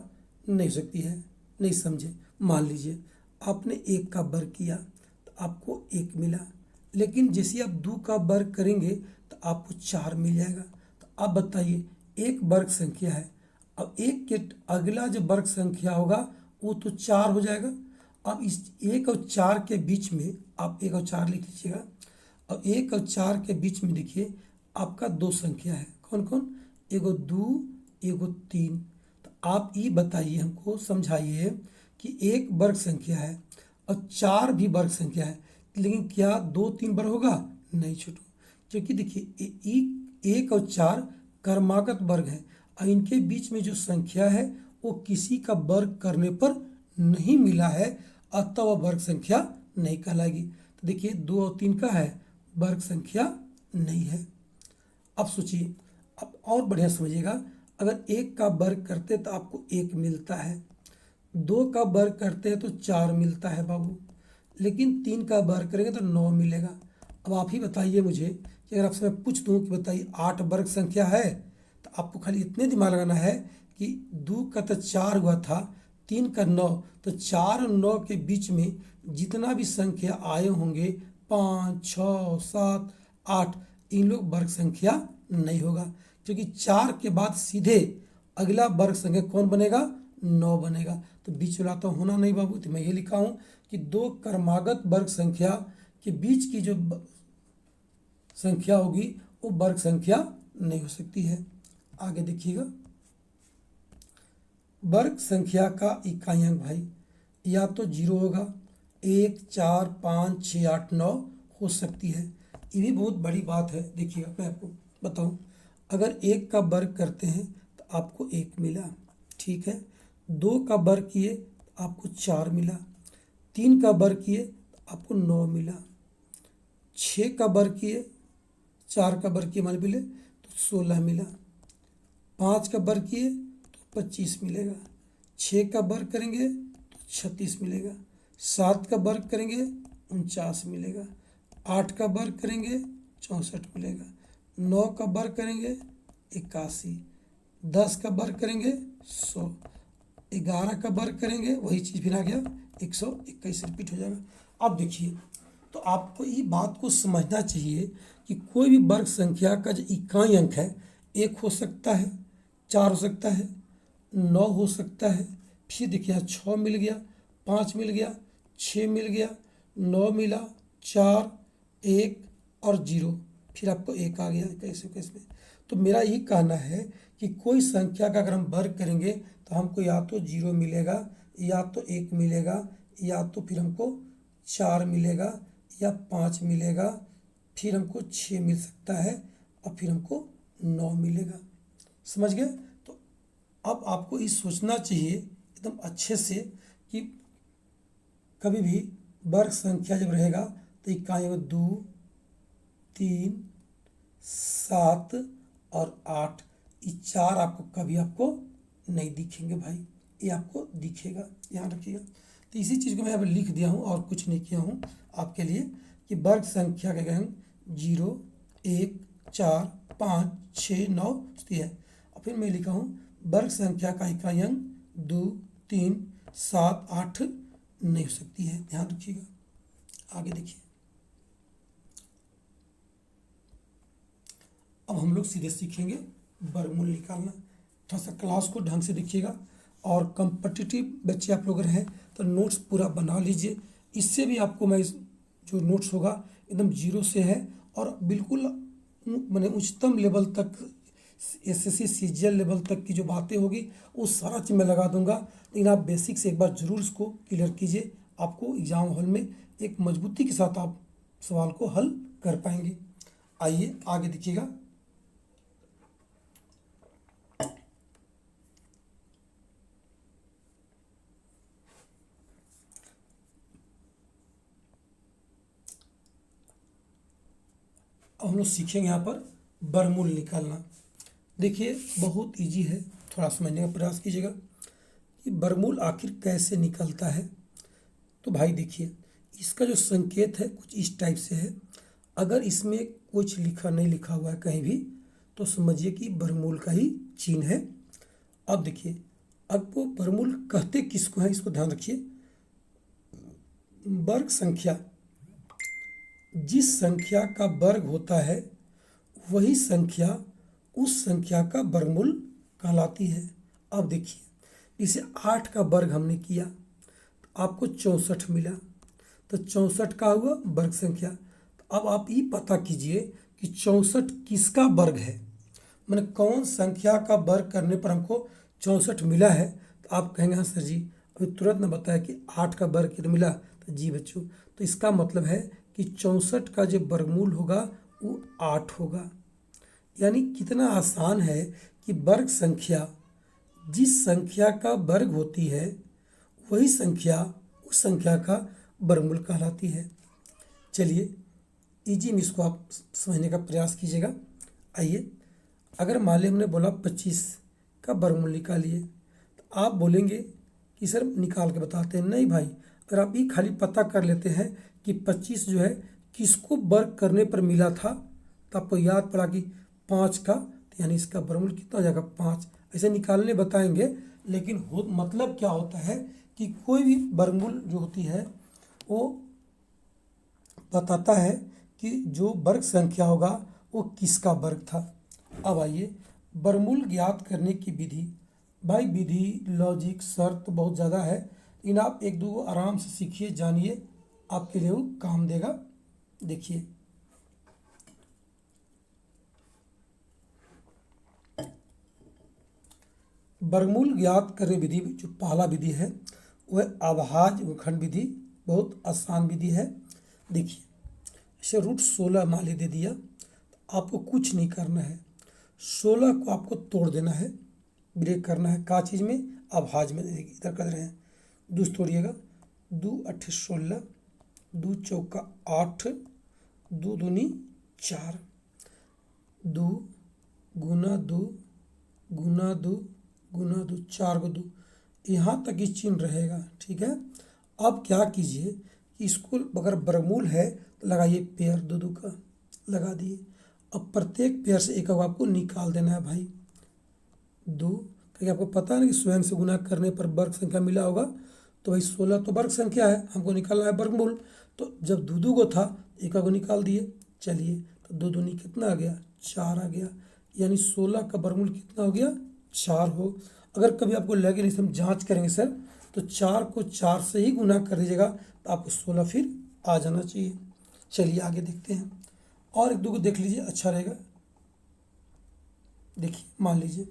नहीं हो सकती है। नहीं समझे, मान लीजिए आपने 1 का वर्ग किया तो आपको 1 मिला, लेकिन जैसे आप 2 का वर्ग करेंगे तो आपको 4 मिल जाएगा। तो आप बताइए, एक वर्ग संख्या है, अब एक के अगला जो वर्ग संख्या होगा वो तो 4 हो जाएगा। अब इस 1 और 4 के बीच में आप 1 और 4 लिख लीजिएगा। अब 1 और 4 के बीच में देखिए आपका 2 संख्या है, कौन कौन, एगो 2 एगो 3। तो आप ये बताइए, हमको समझाइए कि एक वर्ग संख्या है और 4 भी वर्ग संख्या है, लेकिन क्या 2 3 वर्ग होगा? नहीं छोटू, क्योंकि देखिए 1 और 4 क्रमागत वर्ग है और इनके बीच में जो संख्या है वो किसी का वर्ग करने पर नहीं मिला है, अतः वह वर्ग संख्या नहीं कहलाएगी। तो देखिए 2 और 3 का है, वर्ग संख्या नहीं है। अब सोचिए, अब और बढ़िया समझिएगा, अगर 1 का वर्ग करते तो आपको 1 मिलता है, 2 का वर्ग करते हैं तो 4 मिलता है बाबू, लेकिन 3 का वर्ग करेंगे तो 9 मिलेगा। अब आप ही बताइए मुझे कि अगर आपसे मैं पूछ दूँ कि बताइए 8 वर्ग संख्या है, तो आपको खाली इतने दिमाग लगाना है कि 2 का तो 4 हुआ था, 3 का 9, तो 4 और 9 के बीच में जितना भी संख्या आए होंगे 5 6 7 8, इन लोग वर्ग संख्या नहीं होगा, क्योंकि 4 के बाद सीधे अगला वर्ग संख्या कौन बनेगा? 9 बनेगा। तो बीच वाला तो होना नहीं बाबू। तो मैं ये लिखा हूँ कि 2 क्रमागत वर्ग संख्या के बीच की जो संख्या होगी वो वर्ग संख्या नहीं हो सकती है। आगे देखिएगा, वर्ग संख्या का इकाई अंक भाई या तो 0 होगा, 1 4 5 6 8 9 हो सकती है। ये भी बहुत बड़ी बात है। देखिएगा मैं आपको बताऊं, अगर 1 का वर्ग करते हैं तो आपको 1 मिला, ठीक है। 2 का वर्ग किए तो आपको 4 मिला, 3 का वर्ग किए तो आपको 9 मिला, 6 का वर्ग किए, 4 का वर्ग किए मान मिले तो 16 मिला, 5 का वर्ग किए तो 25 मिलेगा, 6 का वर्ग करेंगे तो 36 मिलेगा, 7 का वर्ग करेंगे 49 मिलेगा, 8 का वर्ग करेंगे 64 मिलेगा, 9 का वर्ग करेंगे 81, 10 का वर्ग करेंगे 100, 11 का वर्ग करेंगे वही चीज़ फिर आ गया 121, रिपीट हो जाएगा। अब देखिए, तो आपको ये बात को समझना चाहिए कि कोई भी वर्ग संख्या का जो इकाई अंक है 1 हो सकता है, 4 हो सकता है, 9 हो सकता है, फिर देखिए यहाँ 6 मिल गया, 5 मिल गया, 6 मिल गया, 9 मिला, 4 1 और 0, फिर आपको 1 आ गया कैसे कैसे। तो मेरा ये कहना है कि कोई संख्या का अगर हम वर्ग करेंगे तो हमको या तो 0 मिलेगा, या तो 1 मिलेगा, या तो फिर हमको 4 मिलेगा, या 5 मिलेगा, फिर हमको 6 मिल सकता है, और फिर हमको 9 मिलेगा। समझ गए? तो अब आपको ये सोचना चाहिए एकदम अच्छे से कि कभी भी वर्ग संख्या जब रहेगा तो इकाई में 2 3 7 और 8, ये 4 आपको कभी आपको नहीं दिखेंगे भाई, ये आपको दिखेगा, ध्यान रखिएगा। तो इसी चीज़ को मैं यहाँ पर लिख दिया हूँ और कुछ नहीं किया हूँ आपके लिए कि वर्ग संख्या के अंक 0 1 4 5 6 9 है। और फिर मैं लिखा हूँ वर्ग संख्या का इकाई अंक 2 3 7 8 नहीं हो सकती है, ध्यान रखिएगा। आगे देखिए, अब हम लोग सीधे सीखेंगे वर्गमूल निकालना। थोड़ा सा क्लास को ढंग से देखिएगा, और कम्पिटिटिव बच्चे आप लोग हैं तो नोट्स पूरा बना लीजिए। इससे भी आपको मैं जो नोट्स होगा एकदम 0 से है और बिल्कुल मैंने उच्चतम लेवल तक एसएससी सीजीएल लेवल तक की जो बातें होगी वो सारा चीज़ मैं लगा दूंगा। लेकिन आप बेसिक से एक बार ज़रूर इसको क्लियर कीजिए, आपको एग्ज़ाम हॉल में एक मजबूती के साथ आप सवाल को हल कर पाएंगे। आइए आगे देखिएगा, अब हम लोग सीखेंगे यहाँ पर वर्गमूल निकालना। देखिए बहुत इजी है, थोड़ा समझने का प्रयास कीजिएगा कि वर्गमूल आखिर कैसे निकलता है। तो भाई देखिए, इसका जो संकेत है कुछ इस टाइप से है। अगर इसमें कुछ लिखा नहीं लिखा हुआ है कहीं भी तो समझिए कि वर्गमूल का ही चिन्ह है। अब देखिए, अब वो वर्गमूल कहते किसको है, इसको ध्यान रखिए। वर्ग संख्या, जिस संख्या का वर्ग होता है वही संख्या उस संख्या का वर्गमूल कहलाती है। अब देखिए, इसे 8 का वर्ग हमने किया तो आपको 64 मिला, तो 64 का हुआ वर्ग संख्या। तो अब आप ये पता कीजिए कि 64 किसका वर्ग है, मैंने कौन संख्या का वर्ग करने पर हमको 64 मिला है। तो आप कहेंगे हाँ सर जी अभी तुरंत न बताया कि 8 का वर्ग कितना मिला। तो जी बच्चों, तो इसका मतलब है कि 64 का जो वर्गमूल होगा वो 8 होगा। यानी कितना आसान है कि वर्ग संख्या जिस संख्या का वर्ग होती है वही संख्या उस संख्या का वर्गमूल कहलाती है। चलिए इजी में इसको आप समझने का प्रयास कीजिएगा। आइए, अगर मान लिया हमने बोला 25 का वर्गमूल निकालिए, तो आप बोलेंगे कि सर निकाल के बताते हैं। नहीं भाई, अगर आप ये खाली पता कर लेते हैं कि 25 जो है किसको वर्ग करने पर मिला था, तो आपको याद पड़ा कि 5 का, तो यानी इसका वर्गमूल कितना हो जाएगा 5। ऐसे निकालने बताएंगे, लेकिन मतलब क्या होता है कि कोई भी वर्गमूल जो होती है वो बताता है कि जो वर्ग संख्या होगा वो किसका वर्ग था। अब आइए, वर्गमूल ज्ञात करने की विधि। भाई विधि, लॉजिक, शर्त बहुत ज़्यादा है, लेकिन आप एक दो आराम से सीखिए, जानिए, आपके लिए वो काम देगा। देखिए, वर्गमूल ज्ञात करने विधि, जो पहला विधि है वह अभाज्य खंड विधि। बहुत आसान विधि है। देखिए, इसे √16 मान ली दे दिया, तो आपको कुछ नहीं करना है, 16 को आपको तोड़ देना है, ब्रेक करना है। का चीज़ में, अभाज्य में। इधर कर रहे हैं, दूस तोड़िएगा, 2 8 16, 2 चौका 8, 2 दूनी 4, 2 गुना 2 गुना 2 गुना 2, 4 को 2, यहाँ तक ही चिन्ह रहेगा। ठीक है। अब क्या कीजिए कि इसको अगर वर्गमूल है तो लगाइए पेयर, 2 2 का लगा दिए। अब प्रत्येक पेयर से एक आपको निकाल देना है भाई 2, क्योंकि आपको पता है ना कि स्वयं से गुना करने पर वर्ग संख्या मिला होगा। तो भाई 16 तो वर्ग संख्या है, हमको निकालना है वर्गमूल। तो जब 2 2 को था, एक को निकाल दिए। चलिए, तो 2 दूनी कितना आ गया, 4 आ गया। यानी 16 का वर्गमूल कितना हो गया, 4 हो। अगर कभी आपको लगे नहीं, हम जांच करेंगे सर, तो 4 को 4 से ही गुना कर दीजिएगा, तो आपको 16 फिर आ जाना चाहिए। चलिए आगे देखते हैं, और एक दो को देख लीजिए, अच्छा रहेगा। देखिए, मान लीजिए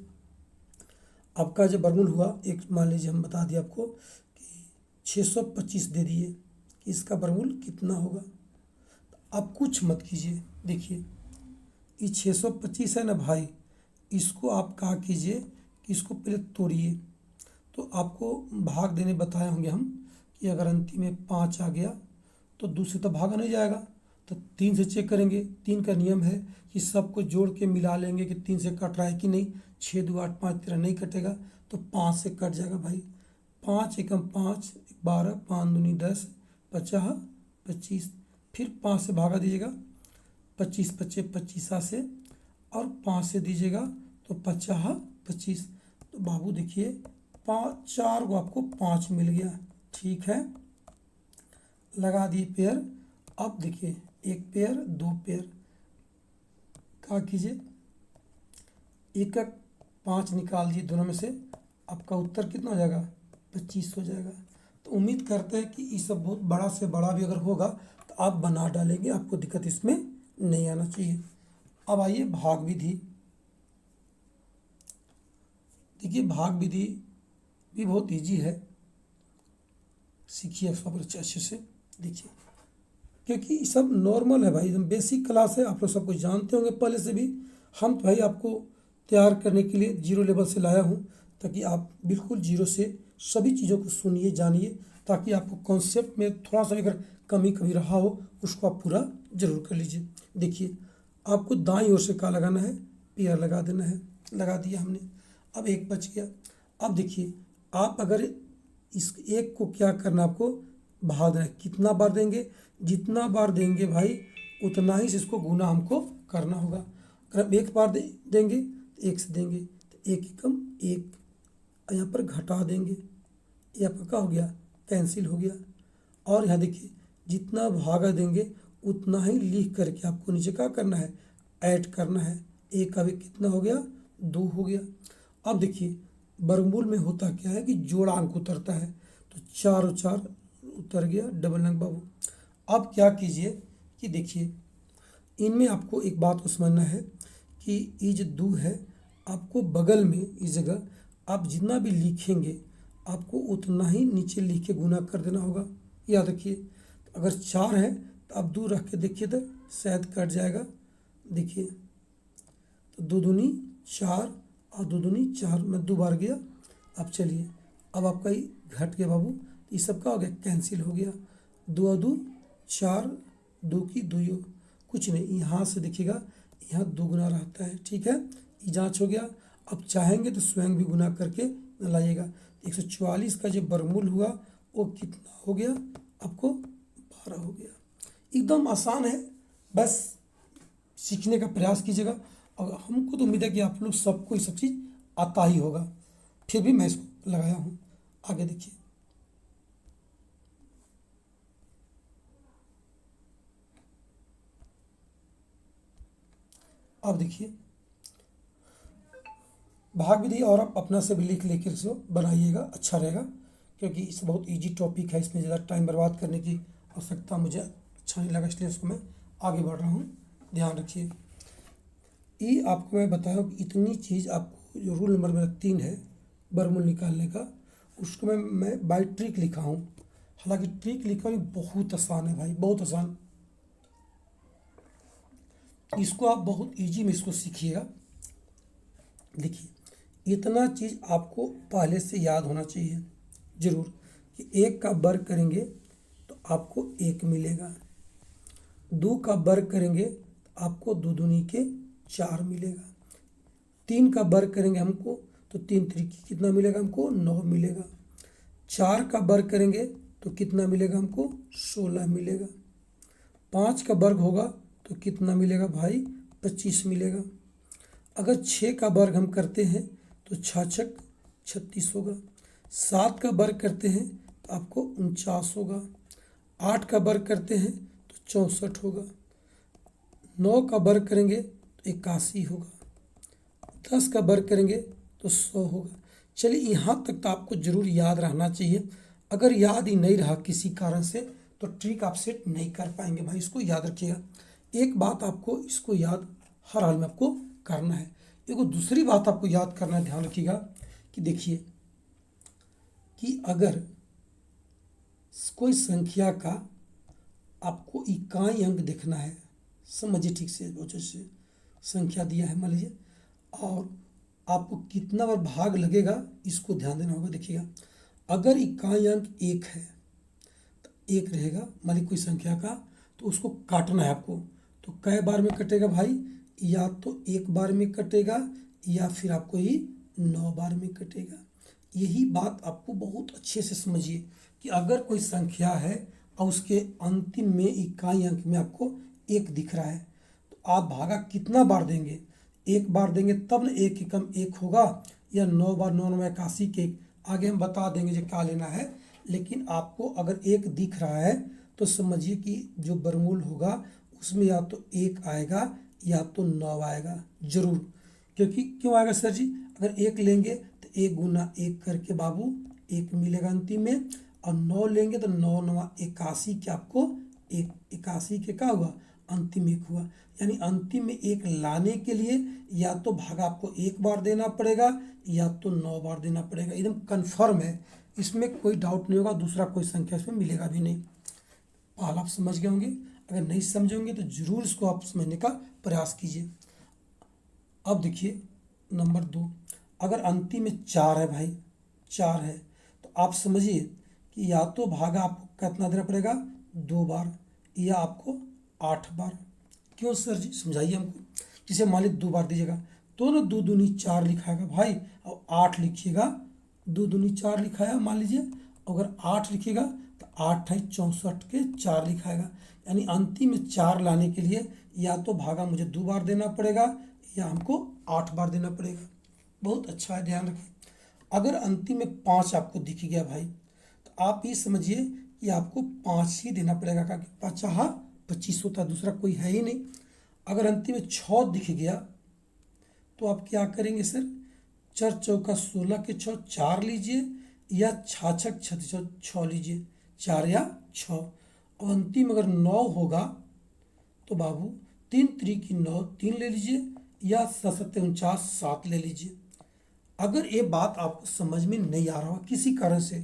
आपका जब वर्गमूल हुआ, एक मान लीजिए हम बता दिए आपको कि 625 दे दिए कि इसका वर्गमूल कितना होगा। तो आप कुछ मत कीजिए। देखिए, ये 625 है ना भाई, इसको आप कहा कीजिए कि इसको पहले तोड़िए। तो आपको भाग देने बताए होंगे हम कि अगर अंतिम में 5 आ गया तो 2 से तो भागा नहीं जाएगा, तो 3 से चेक करेंगे। 3 का नियम है कि सबको जोड़ के मिला लेंगे कि 3 से कट रहा है कि नहीं। 6 2 8 5 13 नहीं कटेगा, तो 5 से कट जाएगा भाई। 5 एकम 5, 12, 5 दूनी 10, 50 25, फिर 5 से भागा दीजिएगा, 25 25 25 से, और 5 से दीजिएगा तो 50 25। तो बाबू देखिए, 4 को आपको 5 मिल गया। ठीक है, लगा दिए पेयर। अब देखिए, एक पेयर, 2 पेयर, क्या कीजिए, एक 5 निकाल दिए दोनों में से, आपका उत्तर कितना हो जाएगा, 25 हो जाएगा। तो उम्मीद करते हैं कि ये सब बहुत बड़ा से बड़ा भी अगर होगा तो आप बना डालेंगे, आपको दिक्कत इसमें नहीं आना चाहिए। अब आइए भाग विधि। देखिए, भाग विधि भी बहुत इजी है, सीखिए सब अच्छे से। देखिए, क्योंकि ये सब नॉर्मल है भाई, एकदम बेसिक क्लास है, आप लोग सब कुछ जानते होंगे पहले से भी। हम तो भाई आपको तैयार करने के लिए जीरो लेवल से लाया हूँ, ताकि आप बिल्कुल जीरो से सभी चीज़ों को सुनिए, जानिए, ताकि आपको कॉन्सेप्ट में थोड़ा सा अगर कमी कभी रहा हो उसको आप पूरा जरूर कर लीजिए। देखिए, आपको दाईं ओर से का लगाना है, पेयर लगा देना है, लगा दिया हमने। अब एक बच गया। अब देखिए, आप अगर इस एक को क्या करना, आपको भाग देना है। कितना बार देंगे, जितना बार देंगे भाई उतना ही से इसको गुना हमको करना होगा। अगर हम एक बार देंगे तो 1 से देंगे, तो 1 एकम 1, और यहाँ पर घटा देंगे, ये आपका क्या हो गया, कैंसिल हो गया। और यहाँ देखिए जितना भागा देंगे उतना ही लिख करके आपको नीचे क्या करना है, ऐड करना है। एक का भी कितना हो गया, 2 हो गया। अब देखिए वर्गमूल में होता क्या है कि जोड़ा अंक उतरता है, तो 4 और 4 उतर गया, डबल अंक बाबू। अब क्या कीजिए कि देखिए इनमें आपको एक बात को समझना है कि ये जो 2 है आपको बगल में इस जगह आप जितना भी लिखेंगे आपको उतना ही नीचे लिख के गुना कर देना होगा, याद रखिए। तो अगर 4 है तो आप 2 रख के देखिए तो शायद कट जाएगा, देखिए तो 2 दूनी 4 और 2 दूनी 4 में 2 बार गया। अब चलिए अब आपका ये घट गया बाबू, ये सब का हो गया, कैंसिल हो गया। 2 और 2 4, 2 की 2, कुछ नहीं, यहाँ से देखिएगा यहाँ 2 गुना रहता है, ठीक है, ये जांच हो गया। अब चाहेंगे तो स्वयं भी गुना करके लाइएगा। 144 का जो वर्गमूल हुआ वो कितना हो गया आपको, 12 हो गया। एकदम आसान है, बस सीखने का प्रयास कीजिएगा। और हमको तो उम्मीद है कि आप लोग सबको ये सब चीज़ आता ही होगा, फिर भी मैं इसको लगाया हूँ। आगे देखिए अब देखिए भाग विधि और आप अपना से भी लिख लेकर इसको बनाइएगा, अच्छा रहेगा, क्योंकि इस बहुत इजी टॉपिक है, इसमें ज़्यादा टाइम बर्बाद करने की आवश्यकता मुझे अच्छा नहीं लगा, इसलिए इसको मैं आगे बढ़ रहा हूँ। ध्यान रखिए, ये आपको मैं बताया कि इतनी चीज़ आपको जो रूल नंबर मेरा 3 है वर्गमूल निकालने का, उसको मैं बाई ट्रिक लिखा हूँ। हालांकि ट्रिक लिखना भी बहुत आसान है भाई, बहुत आसान। इसको आप बहुत इजी में इसको सीखिएगा। देखिए इतना चीज़ आपको पहले से याद होना चाहिए ज़रूर कि 1 का वर्ग करेंगे तो आपको 1 मिलेगा, 2 का वर्ग करेंगे तो आपको 2 दूनी के 4 मिलेगा, 3 का वर्ग करेंगे हमको तो 3 त्रिकी कितना मिलेगा हमको, 9 मिलेगा, 4 का वर्ग करेंगे तो कितना मिलेगा हमको, 16 मिलेगा, 5 का वर्ग होगा तो कितना मिलेगा भाई, 25 मिलेगा। अगर 6 का वर्ग हम करते हैं तो 6 छक 36 होगा, 7 का वर्ग करते हैं तो आपको 49 होगा, 8 का वर्ग करते हैं तो 64 होगा, 9 का वर्ग करेंगे तो 81 होगा, 10 का वर्ग करेंगे तो 100 होगा। चलिए यहाँ तक तो आपको ज़रूर याद रहना चाहिए। अगर याद ही नहीं रहा किसी कारण से तो ट्रिक आप सेट नहीं कर पाएंगे भाई, इसको याद रखिएगा। एक बात आपको इसको याद हर हाल में आपको करना है। एक दूसरी बात आपको याद करना है, ध्यान रखिएगा कि देखिए कि अगर कोई संख्या का आपको इकाई अंक देखना है, समझिए ठीक से, बहुत अच्छे से संख्या दिया है मान लीजिए, और आपको कितना बार भाग लगेगा इसको ध्यान देना होगा। देखिएगा अगर इकाई अंक 1 है तो 1 रहेगा मान लीजिए कोई संख्या का, तो उसको काटना है आपको, तो कै बार में कटेगा भाई, या तो 1 बार में कटेगा या फिर आपको ही 9 बार में कटेगा। यही बात आपको बहुत अच्छे से समझिए कि अगर कोई संख्या है और उसके अंतिम में इकाई अंक में आपको 1 दिख रहा है तो आप भागा कितना बार देंगे, 1 बार देंगे तब न 1 एकम 1 होगा, या 9 बार 9 9 81 के आगे हम बता देंगे जो क्या लेना है। लेकिन आपको अगर 1 दिख रहा है तो समझिए कि जो वर्गमूल होगा उसमें या तो 1 आएगा या तो 9 आएगा ज़रूर। क्योंकि क्यों आएगा सर जी, अगर 1 लेंगे तो 1 गुना 1 करके बाबू 1 मिलेगा अंतिम में, और 9 लेंगे तो 9 9 81 के आपको 81 के क्या हुआ, अंतिम 1 हुआ। यानी अंतिम में 1 लाने के लिए या तो भागा आपको 1 बार देना पड़ेगा या तो 9 बार देना पड़ेगा, एकदम कन्फर्म है, इसमें कोई डाउट नहीं होगा। दूसरा कोई संख्या इसमें मिलेगा भी नहीं। हाल आप समझ गए होंगे, अगर नहीं समझेंगे तो ज़रूर इसको आप समझने का प्रयास कीजिए। अब देखिए नंबर 2, अगर अंतिम में 4 है भाई, 4 है तो आप समझिए कि या तो भागा आपको कितना देना पड़ेगा, 2 बार, या आपको 8 बार। क्यों सर जी समझाइए हमको। जिसे मान लीजिए 2 बार दीजिएगा तो ना 2 दूनी 4 लिखाएगा भाई, और 8 लिखिएगा, 2 दूनी 4 लिखाया मान लीजिए, अगर 8 लिखिएगा तो 8 है 64 के 4 लिखाएगा। यानी अंतिम में 4 लाने के लिए या तो भागा मुझे 2 बार देना पड़ेगा या हमको 8 बार देना पड़ेगा। बहुत अच्छा है, ध्यान रखें। अगर अंतिम में 5 आपको दिख गया भाई, तो आप ये समझिए कि आपको 5 ही देना पड़ेगा, क्योंकि 5×25 होता है, दूसरा कोई है ही नहीं। अगर अंतिम में 6 दिख गया तो आप क्या करेंगे सर, 4×4 = 16 के 6 4 लीजिए, या 6×6 लीजिए, 4 या 6। और अंतिम अगर 9 होगा तो बाबू 3×3 = 9, 3 ले लीजिए, या 7×7 = 7 ले लीजिए। अगर ये बात आपको समझ में नहीं आ रहा हो किसी कारण से,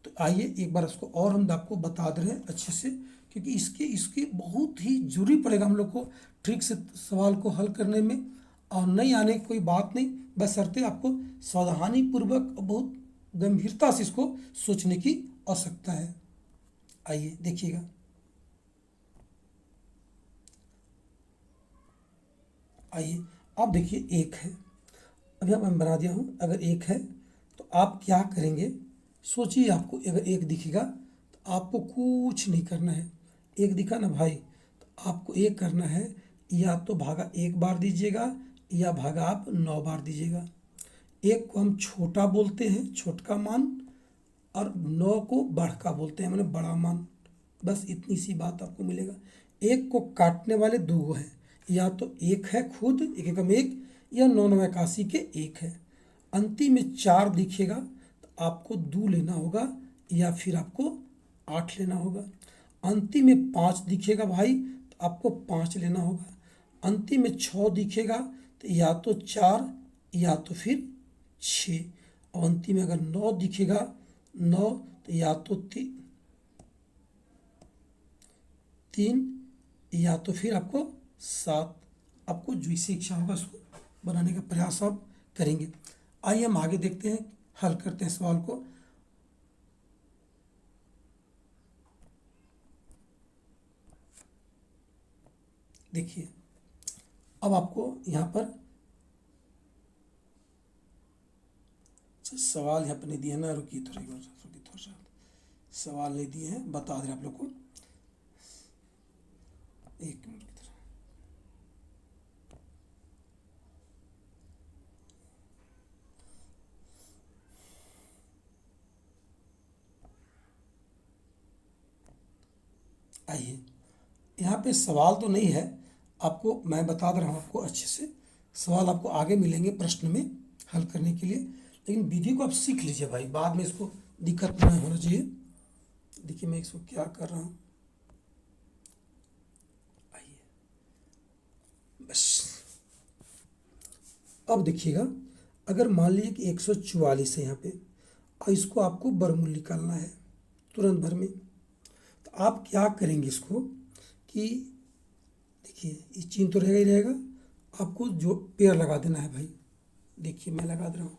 तो आइए एक बार इसको और हम आपको बता दे रहे हैं अच्छे से, क्योंकि इसके बहुत ही जरूरी पड़ेगा हम लोग को ट्रिक से सवाल को हल करने में। और नहीं आने की कोई बात नहीं, बशर्ते आपको सावधानी पूर्वक और बहुत गंभीरता से इसको सोचने की आवश्यकता है। आइए देखिएगा। आइए अब देखिए, एक है, अभी मैं बना दिया हूँ। अगर एक है तो आप क्या करेंगे, सोचिए, आपको अगर एक दिखेगा तो आपको कुछ नहीं करना है। एक दिखा ना भाई, तो आपको एक करना है, या तो भागा 1 बार दीजिएगा, या भागा आप 9 बार दीजिएगा। एक को हम छोटा बोलते हैं, छोटका मान, और 9 को बढ़का बोलते हैं, मैंने बड़ा मान। बस इतनी सी बात आपको मिलेगा। एक को काटने वाले 2 हैं, या तो एक है खुद 1×1, या 9×9 = 81 के 1 है। अंतिम में 4 दिखेगा तो आपको 2 लेना होगा, या फिर आपको 8 लेना होगा। अंतिम में 5 दिखेगा भाई तो आपको 5 लेना होगा। अंतिम में 6 दिखेगा तो या तो 4 या तो फिर 6। और अंतिम में अगर 9 दिखेगा, 9 तो या तो 3 या तो फिर आपको 7। आपको जो सी इच्छा होगा उसको बनाने का प्रयास आप करेंगे। आइए हम आगे देखते हैं, हल करते हैं सवाल को। देखिए, अब आपको यहाँ पर सवाल यहाँ पर नहीं दिए ना, रुकिए थोड़ा सा, सवाल नहीं दिए हैं, बता दें आप लोग को, 1 मिनट की तरह। आइए, यहाँ पे सवाल तो नहीं है, आपको मैं बता दे रहा हूँ आपको अच्छे से। सवाल आपको आगे मिलेंगे प्रश्न में हल करने के लिए, लेकिन विधि को आप सीख लीजिए भाई, बाद में इसको दिक्कत नहीं होना चाहिए। देखिए मैं इसको क्या कर रहा हूँ, आइए बस। अब देखिएगा, अगर मान लीजिए कि 144 है यहाँ पे, और इसको आपको वर्गमूल निकालना है तुरंत भर में, तो आप क्या करेंगे इसको कि देखिए, ये चिन्ह तो रहेगा ही रहेगा, आपको जो पेड़ लगा देना है भाई। देखिए मैं लगा दे रहा हूँ,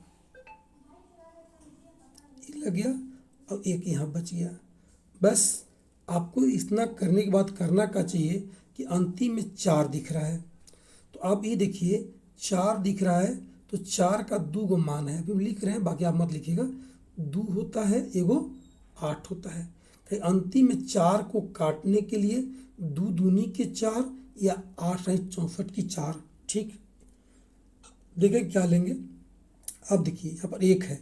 ये लग गया और एक यहाँ बच गया। बस आपको इतना करने के बाद करना क्या चाहिए कि अंतिम में 4 दिख रहा है, तो आप ये देखिए 4 दिख रहा है, तो 4 का 2 गो मान है, अभी हम लिख रहे हैं, बाकी आप मत लिखिएगा। 2 होता है, एगो 8 होता है। तो अंतिम में 4 को काटने के लिए 2 दूनी के 4, या 8 है 64 की 4। ठीक, देखिए क्या लेंगे। अब देखिए यहाँ पर 1 है,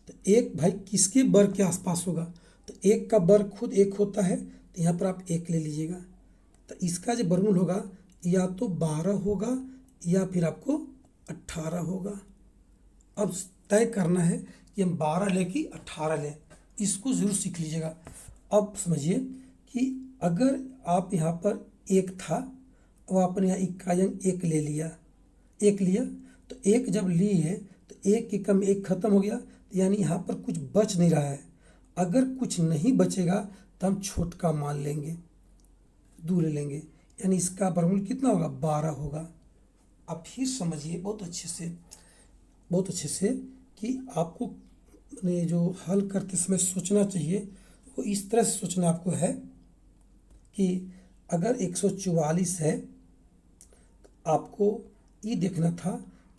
तो 1 भाई किसके वर्ग के आसपास होगा, तो 1 का वर्ग खुद 1 होता है, तो यहाँ पर आप 1 ले लीजिएगा। तो इसका जो वर्गमूल होगा या तो 12 होगा, या फिर आपको 18 होगा। अब तय करना है कि हम 12 लें कि 18 लें, इसको ज़रूर सीख लीजिएगा। अब समझिए कि अगर आप यहाँ पर 1 था, अब आपने यहाँ इक्का अंक 1 ले लिया, 1 लिया, तो 1 जब लिए तो 1 के कम 1 खत्म हो गया, तो यानी यहाँ पर कुछ बच नहीं रहा है। अगर कुछ नहीं बचेगा तो हम छोटका मान लेंगे, 2 ले लेंगे, यानी इसका वर्गमूल कितना होगा, 12 होगा। अब फिर समझिए बहुत अच्छे से कि आपको ने जो हल करते समय सोचना चाहिए, वो इस तरह से सोचना आपको है कि अगर 144 है तो आपको ये देखना था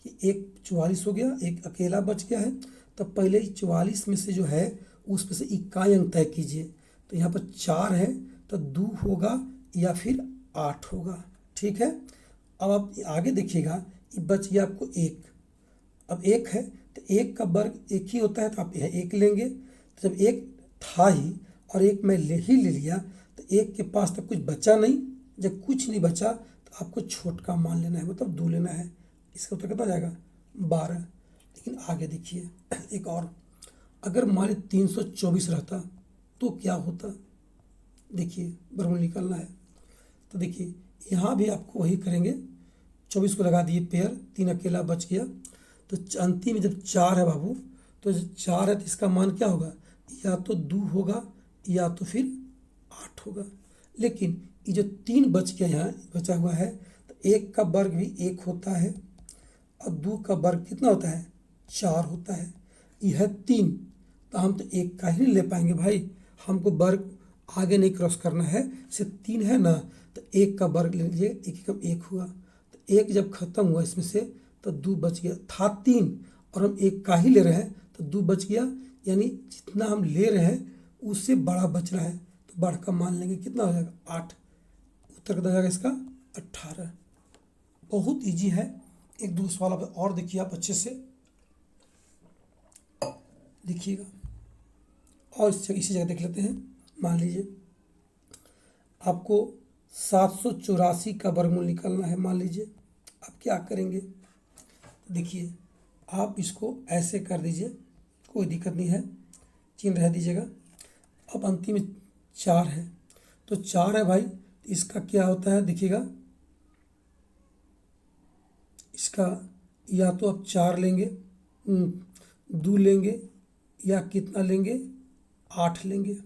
कि एक 44 हो गया, एक अकेला बच गया है, तो पहले 44 में से जो है उसमें से इकाई अंक तय कीजिए। तो यहाँ पर 4 है तो 2 होगा या फिर 8 होगा। ठीक है, अब आप आगे देखिएगा, ये बच गया आपको 1। अब 1 है तो एक का वर्ग एक ही होता है तो आप यह एक लेंगे। तो जब एक था ही और एक मैं ले लिया तो एक के पास तो कुछ बचा नहीं। जब कुछ नहीं बचा तो आपको छोट का मान लेना है, मतलब 2 लेना है। इसका उत्तर कितना हो जाएगा 12। लेकिन आगे देखिए एक और, अगर मान लीजिए 324 रहता तो क्या होता। देखिए वर्गमूल निकालना है तो देखिए यहाँ भी आपको वही करेंगे। 24 को लगा दिए पेयर, 3 अकेला बच गया। तो अंतिम में जब 4 है बाबू, तो जब 4 है तो इसका मान क्या होगा, या तो 2 होगा या तो फिर 8 होगा। लेकिन ये जो 3 बच गया यहाँ बचा हुआ है, तो 1 का वर्ग भी 1 होता है और 2 का वर्ग कितना होता है 4 होता है। यह है 3, तो हम तो 1 का ही नहीं ले पाएंगे भाई, हमको वर्ग आगे नहीं क्रॉस करना है। से 3 है ना, तो 1 का वर्ग ले लीजिए, 1 कम 1 हुआ। तो 1 जब खत्म हुआ इसमें से तो 2 बच गया, था 3 और हम 1 का ही ले रहे हैं तो 2 बच गया। यानी जितना हम ले रहे हैं उससे बड़ा बच रहा है, तो बड़ा का मान लेंगे, कितना हो जाएगा 8। उत्तर कितना हो जाएगा इसका 18। बहुत इजी है। एक दो सवाल और देखिए आप अच्छे से देखिएगा, और इसी जगह देख लेते हैं। मान लीजिए आपको 784 का वर्गमूल निकालना है। मान लीजिए आप क्या करेंगे, देखिए आप इसको ऐसे कर दीजिए, कोई दिक्कत नहीं है, चिन्ह रह दीजिएगा। अब अंतिम में 4 है, तो 4 है भाई, इसका क्या होता है देखिएगा, इसका या तो आप 4 लेंगे, 2 लेंगे, या कितना लेंगे 8 लेंगे।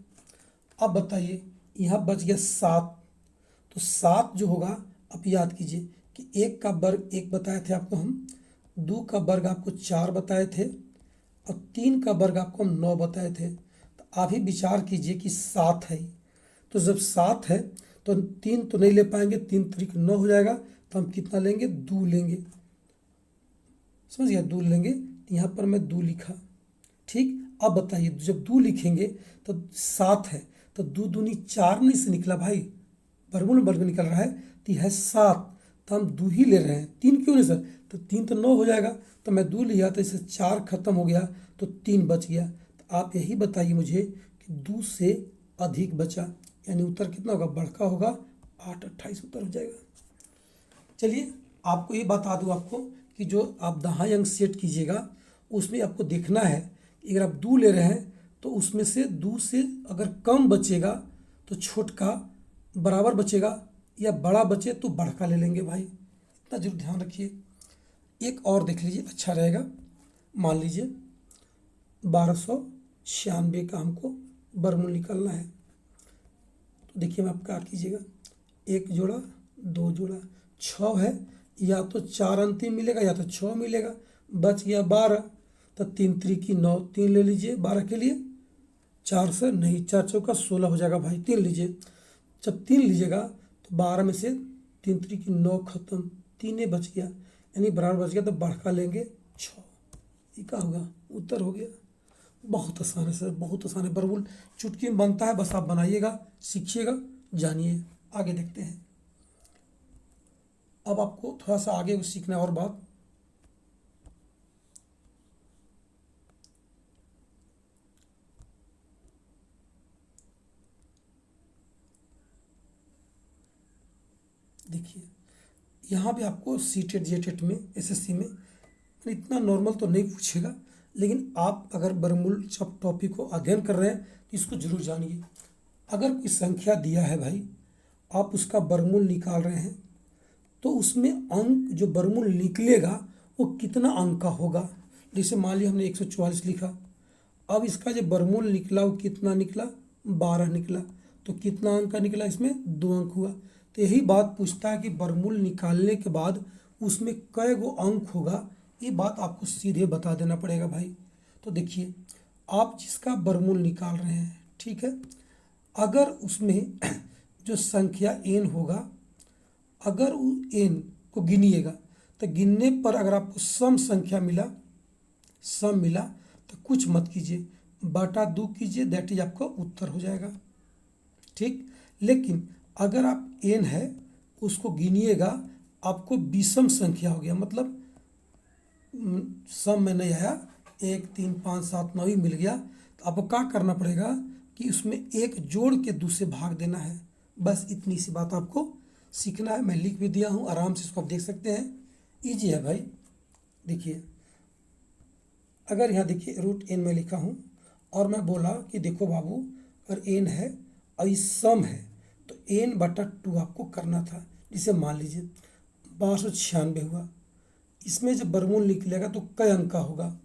अब बताइए यहाँ बच गया 7, तो 7 जो होगा, आप याद कीजिए कि 1 का वर्ग 1 बताए थे आपको हम, 2 का वर्ग आपको 4 बताए थे और 3 का वर्ग आपको हम 9 बताए थे। तो आप ही विचार कीजिए कि 7 है, तो जब 7 है तो 3 तो नहीं ले पाएंगे, 3 तरीक 9 हो जाएगा, तो हम कितना लेंगे 2 लेंगे। समझ गया, 2 लेंगे, यहाँ पर मैं 2 लिखा। ठीक, अब बताइए जब 2 लिखेंगे तो 7 है, तो 2 दूनी 4 नहीं से निकला भाई, वर्गमूल वर्ग निकल रहा है, तो यह है 7, तो हम 2 ही ले रहे हैं, 3 क्यों नहीं सर, तो 3 तो 9 हो जाएगा, तो मैं 2 लिया तो इससे 4 खत्म हो गया तो 3 बच गया। तो आप यही बताइए मुझे कि 2 से अधिक बचा, यानी उत्तर कितना होगा, बड़का होगा 8, 28 उत्तर हो जाएगा। चलिए आपको ये बता दूँ आपको कि जो आप दहाई अंक सेट कीजिएगा उसमें आपको देखना है कि अगर आप 2 ले रहे हैं तो उसमें से 2 से अगर कम बचेगा तो छोटका, बराबर बचेगा या बड़ा बचे तो बड़का ले लेंगे भाई, इतना जरूर ध्यान रखिए। एक और देख लीजिए, अच्छा रहेगा। मान लीजिए 1296 का हमको वर्गमूल निकालना है, तो देखिए मैं आप क्या कीजिएगा, 1 जोड़ा 2 जोड़ा 6 है, या तो 4 अंतिम मिलेगा या तो 6 मिलेगा, बच गया 12, तो 3 त्रिकी 9, 3 ले लीजिए 12 के लिए, 4 से नहीं, 4 चौका 16 हो जाएगा भाई, 3 लीजिए। जब 3 लीजिएगा तो 12 में से 3 त्रिकी 9 खत्म, 3 बच गया, यानी बराबर बच गया, तो बढ़का लेंगे 6। ये क्या होगा, उत्तर हो गया। बहुत आसान है सर, बहुत आसान है, वर्गमूल चुटकी में बनता है, बस आप बनाइएगा, सीखिएगा, जानिए। आगे देखते हैं, अब आपको थोड़ा सा आगे सीखना है और बात। देखिए यहाँ भी आपको सीटेट जेटेट में, एसएससी में इतना नॉर्मल तो नहीं पूछेगा, लेकिन आप अगर वर्गमूल सब टॉपिक को अध्ययन कर रहे हैं तो इसको जरूर जानिए। अगर कोई संख्या दिया है भाई, आप उसका वर्गमूल निकाल रहे हैं, तो उसमें अंक जो वर्गमूल निकलेगा वो कितना अंक का होगा। जैसे मान लिया हमने 144 लिखा, अब इसका जो वर्गमूल निकला वो कितना निकला, 12 निकला, तो कितना अंक का निकला, इसमें 2 अंक हुआ। तो यही बात पूछता है कि वर्गमूल निकालने के बाद उसमें कै गो अंक होगा, ये बात आपको सीधे बता देना पड़ेगा भाई। तो देखिए आप जिसका वर्गमूल निकाल रहे हैं, ठीक है, अगर उसमें जो संख्या n होगा, अगर n को गिनिएगा तो गिनने पर अगर आपको सम संख्या मिला, सम मिला, तो कुछ मत कीजिए, बटा 2 कीजिए, दैट इज आपका उत्तर हो जाएगा। ठीक, लेकिन अगर आप n है उसको गिनिएगा, आपको विषम संख्या हो गया, मतलब सम में नहीं आया, 1 3 5 7 9 ही मिल गया। तो आपको क्या करना पड़ेगा कि उसमें एक जोड़ के दूसरे भाग देना है। बस इतनी सी बात आपको सीखना है। मैं लिख भी दिया हूँ, आराम से इसको आप देख सकते हैं, ईजी है भाई। देखिए, अगर यहाँ देखिए √n में लिखा हूँ और मैं बोला कि देखो बाबू, अगर n है और ये सम है तो n/2 आपको करना था। जिसे मान लीजिए 1296 हुआ, इसमें जब वर्गमूल निकलेगा तो कई अंक का होगा,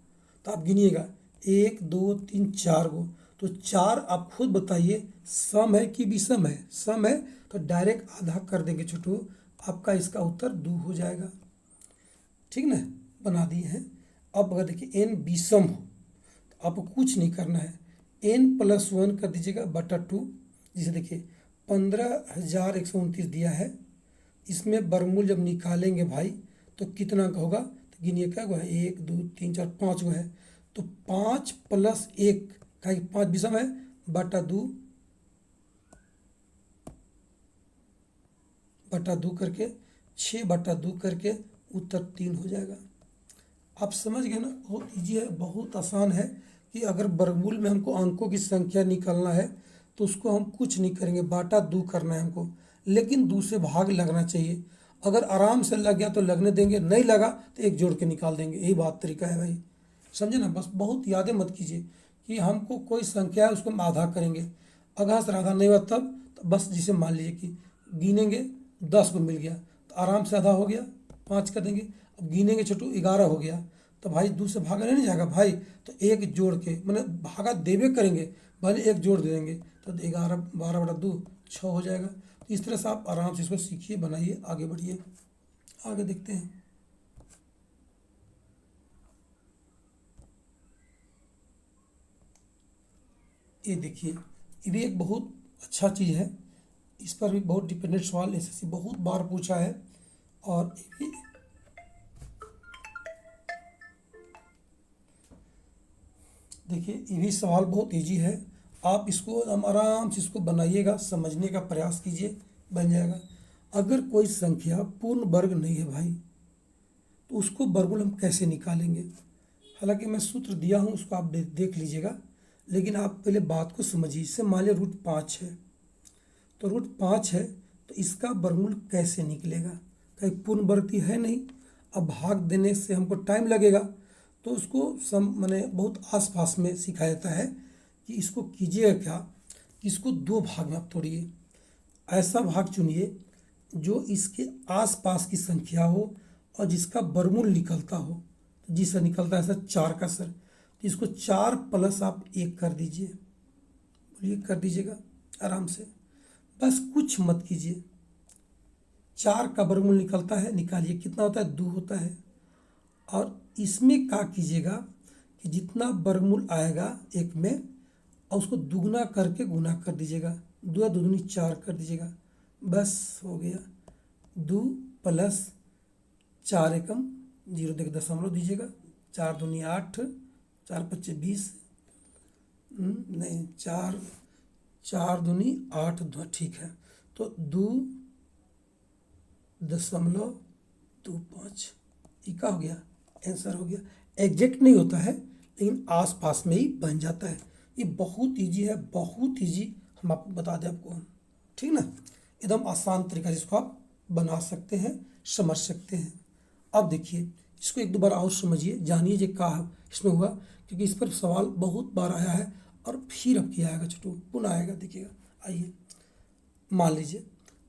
तो आप गिनिएगा 1 2 3 4 गो। तो 4 आप खुद बताइए सम है कि विषम है। सम है तो डायरेक्ट आधा कर देंगे छोटू, आपका इसका उत्तर 2 हो जाएगा। ठीक ना, बना दिए हैं। अब अगर देखिए n विषम हो तो आपको कुछ नहीं करना है, n+1 कर दीजिएगा बटा 2। जिसे देखिए 15,129 दिया है, इसमें वर्गमूल जब निकालेंगे भाई तो कितना अंक होगा, तो गिनिए क्या गो है, 1 2 3 4 5 गो है। तो 5+1 का 5 विषम है, बटा 2 करके 6/2 करके उत्तर 3 हो जाएगा। आप समझ गए ना, बहुत ईजी है, बहुत आसान है कि अगर वर्गमूल में हमको अंकों की संख्या निकालना है तो उसको हम कुछ नहीं करेंगे, बाटा 2 करना है हमको, लेकिन 2 से भाग लगना चाहिए। अगर आराम से लग गया तो लगने देंगे, नहीं लगा तो एक जोड़ के निकाल देंगे। यही बात तरीका है भाई, समझे ना। बस बहुत यादें मत कीजिए कि हमको कोई संख्या है उसको हम आधा करेंगे, अगर से आधा नहीं हुआ तब तो बस जिसे मान लीजिए कि गिनेंगे 10 को मिल गया तो आराम से आधा हो गया, 5 कर देंगे। अब गिनेंगे छोटू 11 हो गया तो भाई 2 से भागा नहीं जाएगा भाई, तो एक जोड़ के मैंने भागा देवे करेंगे, भले एक जोड़ दे देंगे तो 11 12/2 6 हो जाएगा। तो इस तरह से आप आराम से इसको सीखिए, बनाइए, आगे बढ़िए। आगे देखते हैं। ये देखिए, ये भी एक बहुत अच्छा चीज़ है, इस पर भी बहुत डिपेंडेंट सवाल एसएससी बहुत बार पूछा है। और ये भी देखिए, ये भी सवाल बहुत इजी है, आप इसको हम आराम से इसको बनाइएगा, समझने का प्रयास कीजिए, बन जाएगा। अगर कोई संख्या पूर्ण वर्ग नहीं है भाई तो उसको वर्गमूल हम कैसे निकालेंगे। हालांकि मैं सूत्र दिया हूँ, उसको आप देख लीजिएगा, लेकिन आप पहले बात को समझिए। इससे मान लिया √5 है, तो √5 है तो इसका वर्गमूल कैसे निकलेगा, कहीं पूर्ण वर्ग है नहीं। अब भाग देने से हमको टाइम लगेगा, तो उसको मैंने बहुत आसपास में सिखाया जाता है कि इसको कीजिएगा क्या, कि इसको 2 भाग में आप तोड़िए। ऐसा भाग चुनिए जो इसके आसपास की संख्या हो और जिसका वर्गमूल निकलता हो। तो जिससे निकलता है ऐसा 4 का सर, तो इसको 4 + आप 1 कर दीजिए। बोलिए, कर दीजिएगा आराम से, बस कुछ मत कीजिए। 4 का वर्गमूल निकलता है, निकालिए, कितना होता है, 2 होता है। और इसमें क्या कीजिएगा कि जितना वर्गमूल आएगा एक में, और उसको दुगना करके गुना कर दीजिएगा, 2 दूनी 4 कर दीजिएगा, बस हो गया। 2 + 4 एकम 0 देख दशमलव दीजिएगा, 4 दूनी 8, 4 × 20, नहीं 4 दूनी 8, ठीक है। तो 2.25 ये क्या हो गया, आंसर हो गया। एग्जैक्ट नहीं होता है लेकिन आसपास में ही बन जाता है। ये बहुत इजी है, बहुत इजी, हम आपको बता दें आपको हम, ठीक ना, एकदम आसान तरीका जिसको आप बना सकते हैं, समझ सकते हैं। अब देखिए, इसको 1 2 बार और समझिए, जानिए जो क्या इसमें हुआ, क्योंकि इस पर सवाल बहुत बार आया है और फिर अब किया आएगा छोटू, पुनः आएगा, देखिएगा। आइए, मान लीजिए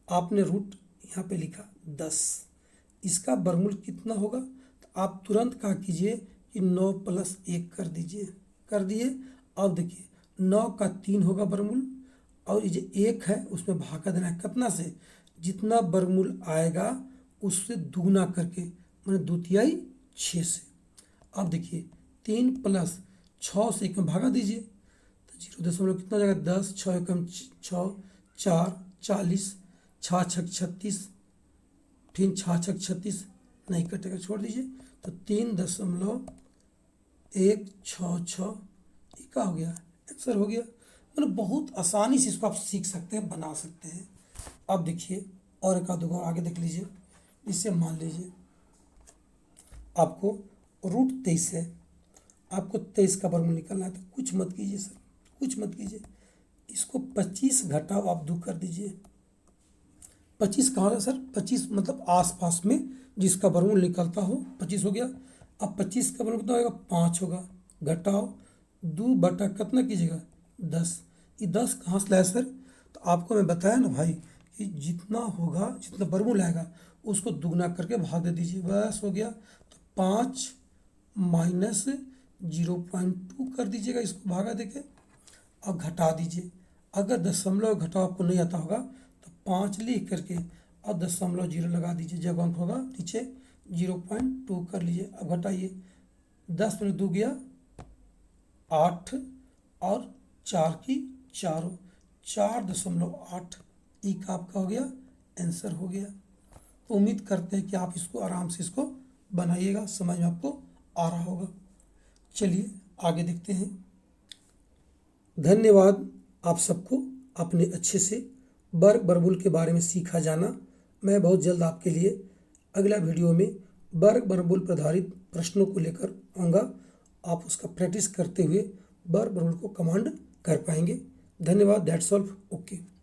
आपने रूट यहाँ पे लिखा 10, इसका वर्गमूल कितना होगा, तो आप तुरंत क्या कीजिए कि 9 + 1 कर दीजिए, कर दिए। अब देखिए 9 का 3 होगा वर्गमूल, और ये जो 1 है उसमें भागा देना है कितना से, जितना वर्गमूल आएगा उससे दुगना करके, मैंने 2/3 6 से। अब देखिए 3 + 6 से 1 में भागा दीजिए, तो 0 दशमलव कितना हो जाएगा, 10, 6 एकम 6, 4 40, 6 छक 36, फिर 6 छक 36, नहीं कटेगा, छोड़ दीजिए। तो 3.166 ये क्या हो गया, आंसर हो गया। मतलब बहुत आसानी से इसको आप सीख सकते हैं, बना सकते हैं। अब देखिए और एक आध और आगे देख लीजिए। इससे मान लीजिए आपको √23 है आपको 23 का वर्गमूल निकालना है, तो कुछ मत कीजिए सर, कुछ मत कीजिए, इसको 25 घटाओ आप 2 कर दीजिए। 25 कहाँ है सर? 25 मतलब आसपास में जिसका वर्गमूल निकलता हो, 25 हो गया। अब 25 का वर्गमूल कितना होगा? 5 होगा। घटाओ 2 बटा कितना कीजिएगा? 10। ये 10 कहाँ से लाया सर? तो आपको मैं बताया ना भाई कि जितना होगा, जितना वर्गमूल आएगा उसको दुगना करके भाग दे दीजिए, बस हो गया। तो 5 माइनस 0.2 कर दीजिएगा, इसको भागा देके और घटा दीजिए। अगर दशमलव घटाओ आपको नहीं आता होगा तो 5 लिख करके और 0.0 लगा दीजिए, जब अंक होगा नीचे 0.2 कर लीजिए। अब घटाइए, 10 में 2 गया 8 और 4 की 4 4.8 ई का आपका हो गया आंसर हो गया। तो उम्मीद करते हैं कि आप इसको आराम से इसको बनाइएगा, समझ में आपको आ रहा होगा। चलिए आगे देखते हैं। धन्यवाद आप सबको, आपने अच्छे से वर्ग वर्गमूल के बारे में सीखा जाना। मैं बहुत जल्द आपके लिए अगला वीडियो में वर्ग वर्गमूल पर आधारित प्रश्नों को लेकर आऊँगा। आप उसका प्रैक्टिस करते हुए वर्ग वर्गमूल को कमांड कर पाएंगे। धन्यवाद। That's all. ओके।